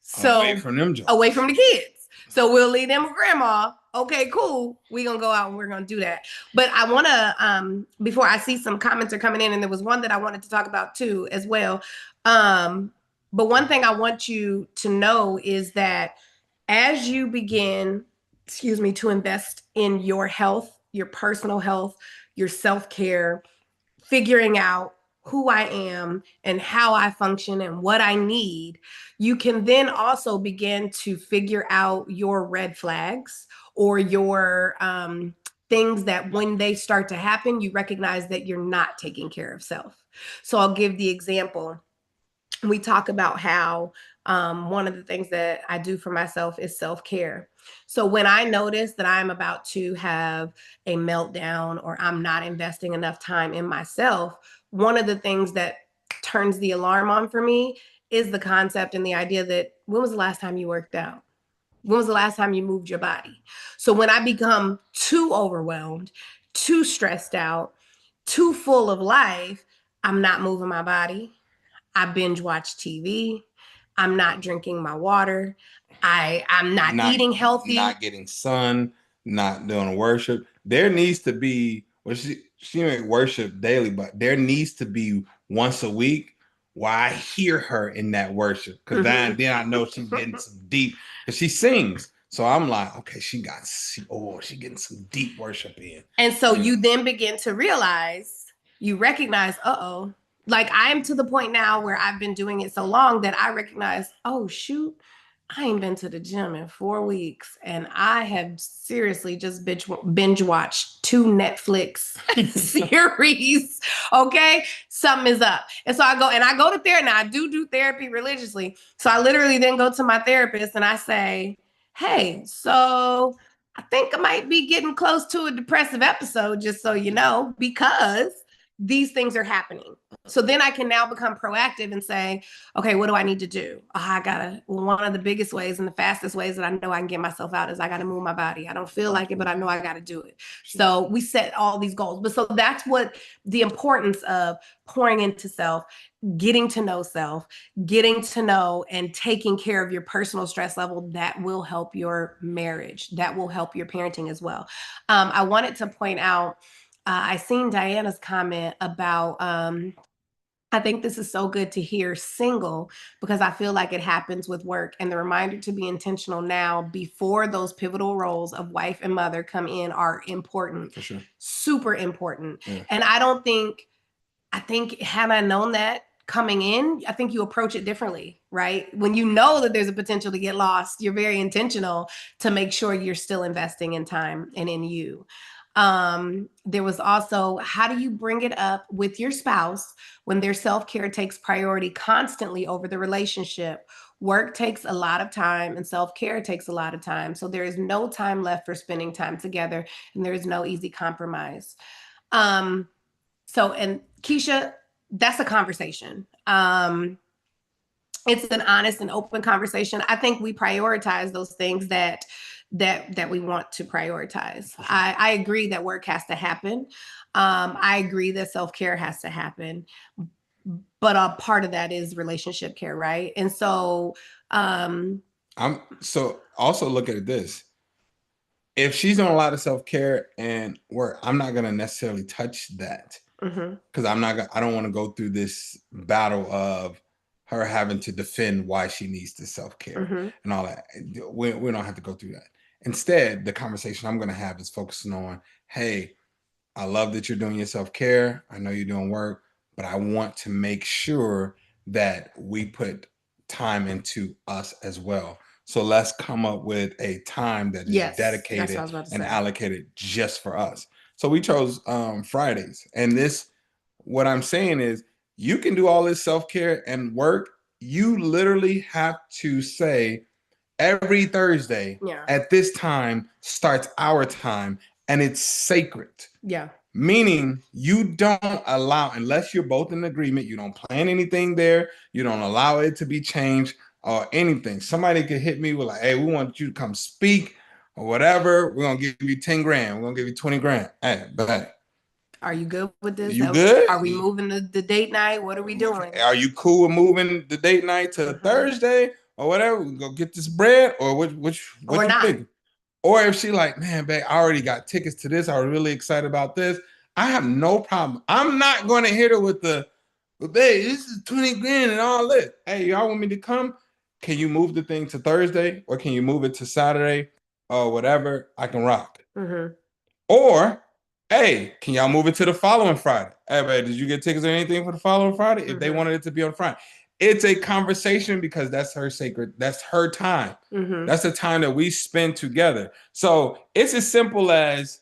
So away from them, away from the kids. So we'll leave them with grandma. Okay, cool. We're going to go out and we're going to do that. But I want to, before I see some comments are coming in, and there was one that I wanted to talk about too as well. But one thing I want you to know is that as you begin, to invest in your health, your personal health, your self-care, figuring out who I am and how I function and what I need, you can then also begin to figure out your red flags or your things that when they start to happen, you recognize that you're not taking care of self. So I'll give the example. We talk about how one of the things that I do for myself is self-care. So when I notice that I'm about to have a meltdown or I'm not investing enough time in myself, one of the things that turns the alarm on for me is the concept and the idea that when was the last time you worked out? When was the last time you moved your body? So when I become too overwhelmed, too stressed out, too full of life, I'm not moving my body. I binge watch TV. I'm not drinking my water. I'm not eating healthy. Not getting sun, not doing worship. There needs to be, well, she may worship daily, but there needs to be once a week where I hear her in that worship. Because then I know she's getting some deep, because she sings. So I'm like, okay, she getting some deep worship in. And so you then begin to realize, you recognize, like I'm to the point now where I've been doing it so long that I recognize, oh shoot, I ain't been to the gym in 4 weeks and I have seriously just binge watched 2 Netflix series. Okay, something is up. And so I go to therapy. Now I do therapy religiously. So I literally then go to my therapist and I say, hey, so I think I might be getting close to a depressive episode, just so you know, because these things are happening. So then I can now become proactive and say, okay, what do I need to do? One of the biggest ways and the fastest ways that I know I can get myself out is I got to move my body. I don't feel like it, but I know I got to do it. So we set all these goals. But so that's what the importance of pouring into self, getting to know self, getting to know and taking care of your personal stress level, that will help your marriage. That will help your parenting as well. I wanted to point out, I seen Diana's comment about, I think this is so good to hear single, because I feel like it happens with work, and the reminder to be intentional now before those pivotal roles of wife and mother come in are important. For sure. Super important. Yeah. And I think had I known that coming in, I think you approach it differently, right? When you know that there's a potential to get lost, you're very intentional to make sure you're still investing in time and in you. There was also, how do you bring it up with your spouse when their self-care takes priority constantly over the relationship, Work takes a lot of time and self-care takes a lot of time. So there is no time left for spending time together, and there is no easy compromise. And Keisha, that's a conversation. It's an honest and open conversation. I think we prioritize those things that we want to prioritize. I agree that work has to happen. I agree that self-care has to happen, but a part of that is relationship care, right? And so I'm so also look at this. If she's doing a lot of self-care and work, I'm not gonna necessarily touch that because I don't want to go through this battle of her having to defend why she needs the self-care and all that. We don't have to go through that. Instead, the conversation I'm gonna have is focusing on, hey, I love that you're doing your self-care. I know you're doing work, but I want to make sure that we put time into us as well. So let's come up with a time that is dedicated and allocated just for us. So we chose Fridays. And what I'm saying is, you can do all this self-care and work. You literally have to say, every Thursday at this time starts our time, and it's sacred. Yeah. Meaning you don't allow, unless you're both in agreement, you don't plan anything there. You don't allow it to be changed or anything. Somebody could hit me with like, hey, we want you to come speak or whatever. We're going to give you 10 grand. We're going to give you 20 grand. Hey, but are you good with this? You good? Are we moving the date night? What are we doing? Are you cool with moving the date night to Thursday or whatever? We go get this bread, or what you think? Or if she like, man, babe, I already got tickets to this. I was really excited about this. I have no problem. I'm not going to hit her with babe, this is 20 grand and all this. Hey, y'all want me to come? Can you move the thing to Thursday, or can you move it to Saturday or whatever? I can rock. Or, hey, can y'all move it to the following Friday? Hey, babe, did you get tickets or anything for the following Friday? If they wanted it to be on Friday. It's a conversation because that's her sacred, that's her time. That's the time that we spend together. So it's as simple as,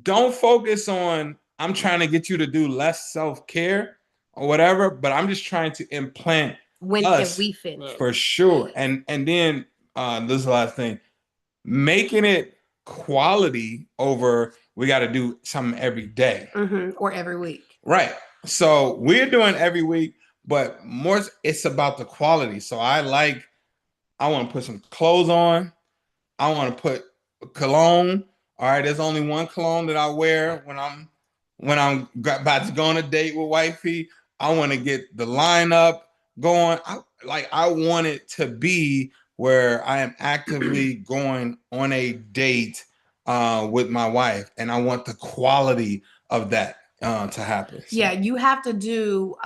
don't focus on, I'm trying to get you to do less self-care or whatever, but I'm just trying to implant when us can we fit in? For sure. And then this is the last thing, making it quality over we got to do something every day. Or every week. Right. So we're doing every week, but more it's about the quality. So I want to put some clothes on. I want to put cologne. All right, there's only one cologne that I wear when I'm about to go on a date with wifey. I want to get the lineup going. I want it to be where I am actively going on a date with my wife, and I want the quality of that to happen. So. Yeah, you have to do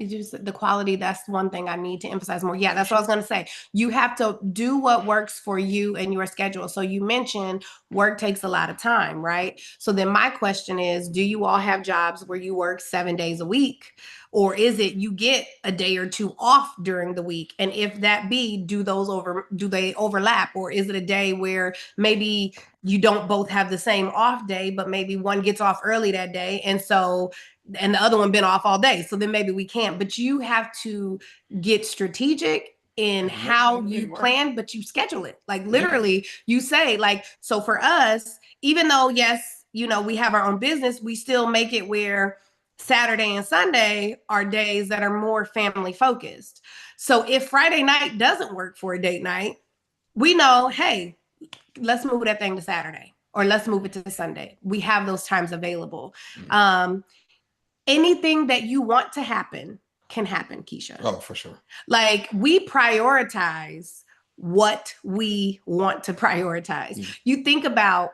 it's just the quality. That's one thing I need to emphasize more. Yeah, that's what I was going to say. You have to do what works for you and your schedule. So you mentioned work takes a lot of time, right? So then my question is, do you all have jobs where you work 7 days a week? Or is it you get a day or two off during the week? And if that be, do they overlap? Or is it a day where maybe you don't both have the same off day, but maybe one gets off early that day, and the other one been off all day, so then maybe we can't. But you have to get strategic in how you plan, but you schedule it. Like literally, you say like, so for us, even though yes, we have our own business, we still make it where Saturday and Sunday are days that are more family focused. So if Friday night doesn't work for a date night, we know, hey, let's move that thing to Saturday, or let's move it to Sunday. We have those times available. Anything that you want to happen can happen, Keisha. Oh, for sure. Like we prioritize what we want to prioritize. You think about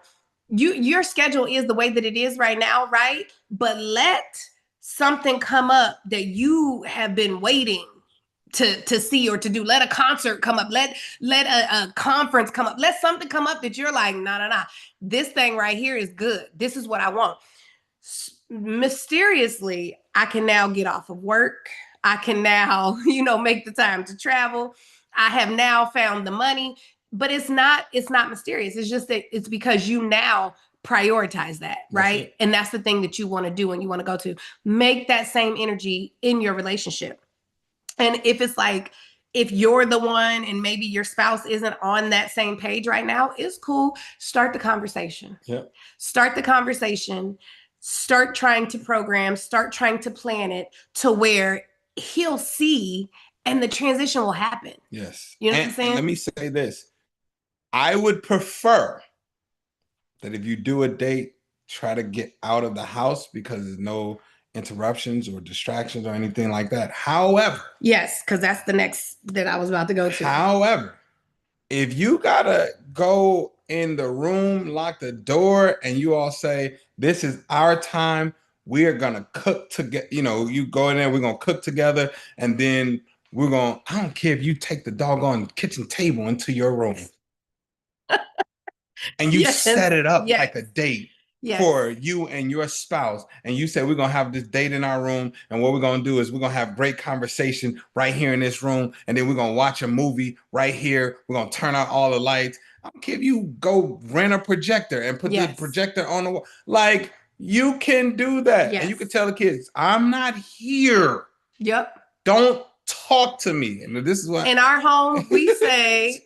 your schedule is the way that it is right now, right? But let something come up that you have been waiting to see or to do. Let a concert come up. Let a conference come up. Let something come up that you're like, nah. This thing right here is good. This is what I want. Mysteriously, I can now get off of work. I can now, make the time to travel. I have now found the money, but it's not mysterious. It's just that it's because you now prioritize that, right? And that's the thing that you want to do and you want to go to. Make that same energy in your relationship. And if it's like, if you're the one and maybe your spouse isn't on that same page right now, it's cool. Start the conversation. Yep. Start the conversation. Start trying to program, start trying to plan it to where he'll see and the transition will happen. Yes. You know what I'm saying? Let me say this. I would prefer that if you do a date, try to get out of the house because there's no interruptions or distractions or anything like that. However, yes, because that's the next that I was about to go to. However, if you gotta go in the room, lock the door, and you all say, "This is our time. We are gonna cook together." You know, you go in there, we're gonna cook together, and then we're gonna. I don't care if you take the doggone kitchen table into your room, and you set it up like a date. Yes. For you and your spouse, and you said we're gonna have this date in our room, and what we're gonna do is we're gonna have great conversation right here in this room, and then we're gonna watch a movie right here. We're gonna turn out all the lights. I don't care if you go rent a projector and put the projector on the wall. Like, you can do that, and you can tell the kids, "I'm not here. Yep. Don't talk to me." And this is what in our home we say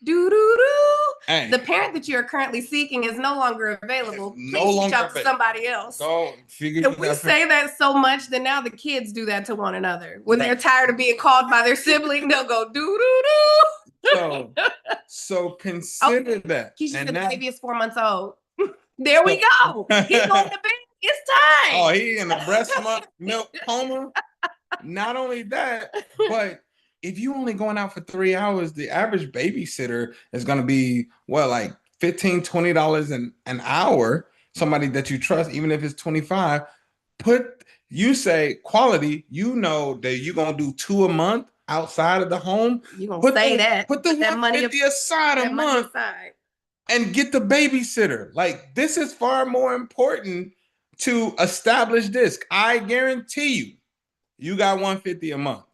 do do do. Hey. The parent that you are currently seeking is no longer available. Please reach out to somebody else. If we say that so much, then now the kids do that to one another. When they're tired of being called by their sibling, they'll go do do do. So consider that. Keisha said the baby is 4 months old. There we go. He's going to bed. It's time. Oh, he in the breast milk coma. Not only that, but if you only going out for 3 hours, the average babysitter is going to be like $15, $20 an hour. Somebody that you trust, even if it's 25. You say quality, you know that you're going to do 2 a month outside of the home. You're going to say that. Put the $150 aside a month and get the babysitter. Like, this is far more important to establish this. I guarantee you, you got $150 a month.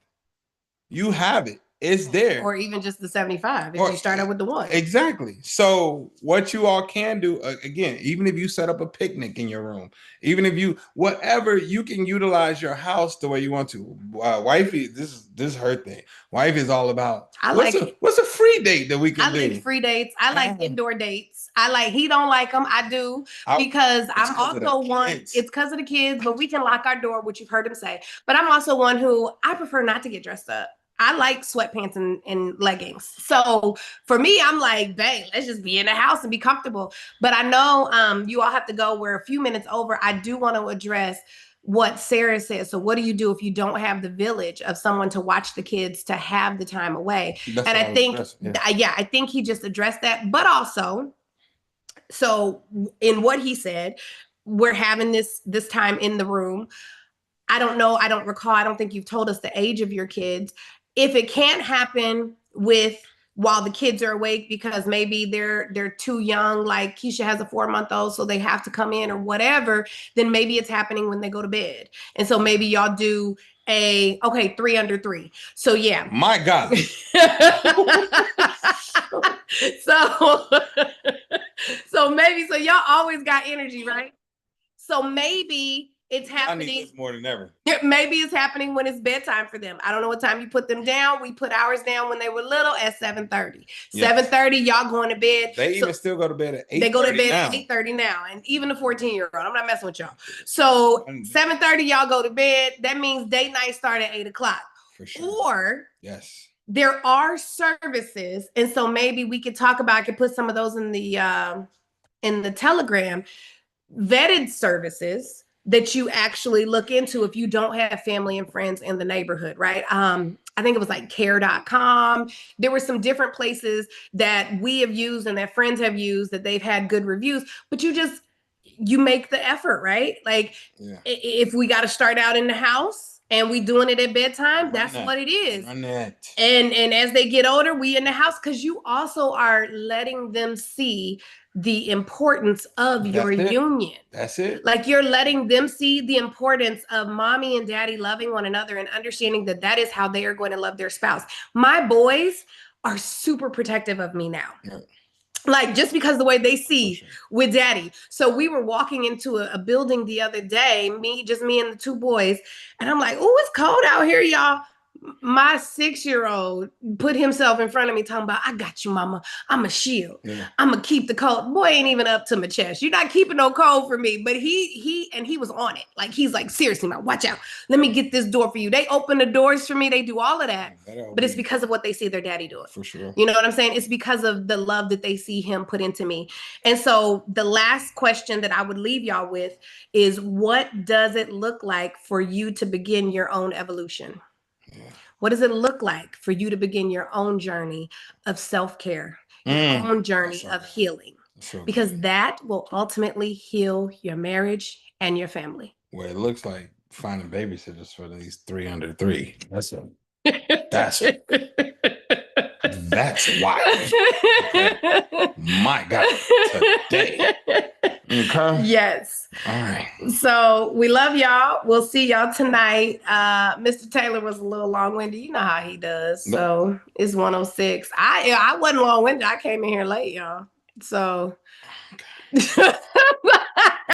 You have it. It's there. Or even just the 75 if you start out with the one. Exactly. So what you all can do, again, even if you set up a picnic in your room, even if you, whatever, you can utilize your house the way you want to. Wifey, this is her thing. Wife is all about, what's a free date that we can do? I like free dates. I like indoor dates. He don't like them. I do, because I'm also one. It's because of the kids, but we can lock our door, which you've heard him say. But I'm also one who I prefer not to get dressed up. I like sweatpants and leggings. So for me, I'm like, dang, let's just be in the house and be comfortable. But I know you all have to go. We're a few minutes over. I do want to address what Sarah said. So what do you do if you don't have the village of someone to watch the kids, to have the time away? That's and I think, I think he just addressed that. But also, so in what he said, we're having this time in the room. I don't know. I don't recall. I don't think you've told us the age of your kids. If it can't happen while the kids are awake because maybe they're too young, like Keisha has a 4-month-old, so they have to come in or whatever, then maybe it's happening when they go to bed. And so maybe y'all do 3 under 3. So yeah. My God. So y'all always got energy, right? So maybe it's happening. I need this more than ever. Maybe it's happening when it's bedtime for them. I don't know what time you put them down. We put ours down when they were little at 7:30. Yes. 7:30, y'all going to bed. They even still go to bed at 8:30. They go to bed at 8:30 now. And even the 14-year-old. I'm not messing with y'all. So 7:30, y'all go to bed. That means date night start at 8 o'clock. For sure. Or yes, there are services. And so maybe we could talk about, I could put some of those in the Telegram, vetted services that you actually look into if you don't have family and friends in the neighborhood, right? I think it was like care.com. There were some different places that we have used and that friends have used that they've had good reviews, but you make the effort, right? Like if we got to start out in the house and we doing it at bedtime, that's what it is. And as they get older, we in the house, because you also are letting them see the importance of your union. That's it. Like, you're letting them see the importance of mommy and daddy loving one another and understanding that is how they are going to love their spouse. My boys are super protective of me now. Like just because the way they see sure. with daddy. So we were walking into a building the other day, me and the two boys. And I'm like, oh, it's cold out here, y'all. My 6-year-old put himself in front of me talking about, I got you, mama. I'm a shield. Yeah. I'm gonna keep the cold. Boy ain't even up to my chest. You're not keeping no cold for me. But he was on it. Like he's like, seriously, man, watch out. Let me get this door for you. They open the doors for me. They do all of that. But it's because of what they see their daddy doing. For sure. You know what I'm saying? It's because of the love that they see him put into me. And so the last question that I would leave y'all with is, what does it look like for you to begin your own evolution? Yeah. What does it look like for you to begin your own journey of self-care, your own journey of healing? Because that will ultimately heal your marriage and your family. Well, it looks like finding babysitters for these 3 under 3. That's wild. Okay. My God, today. Okay. Yes. All right. So we love y'all. We'll see y'all tonight. Mr. Taylor was a little long-winded. You know how he does. So it's 1:06. I wasn't long-winded. I came in here late, y'all. So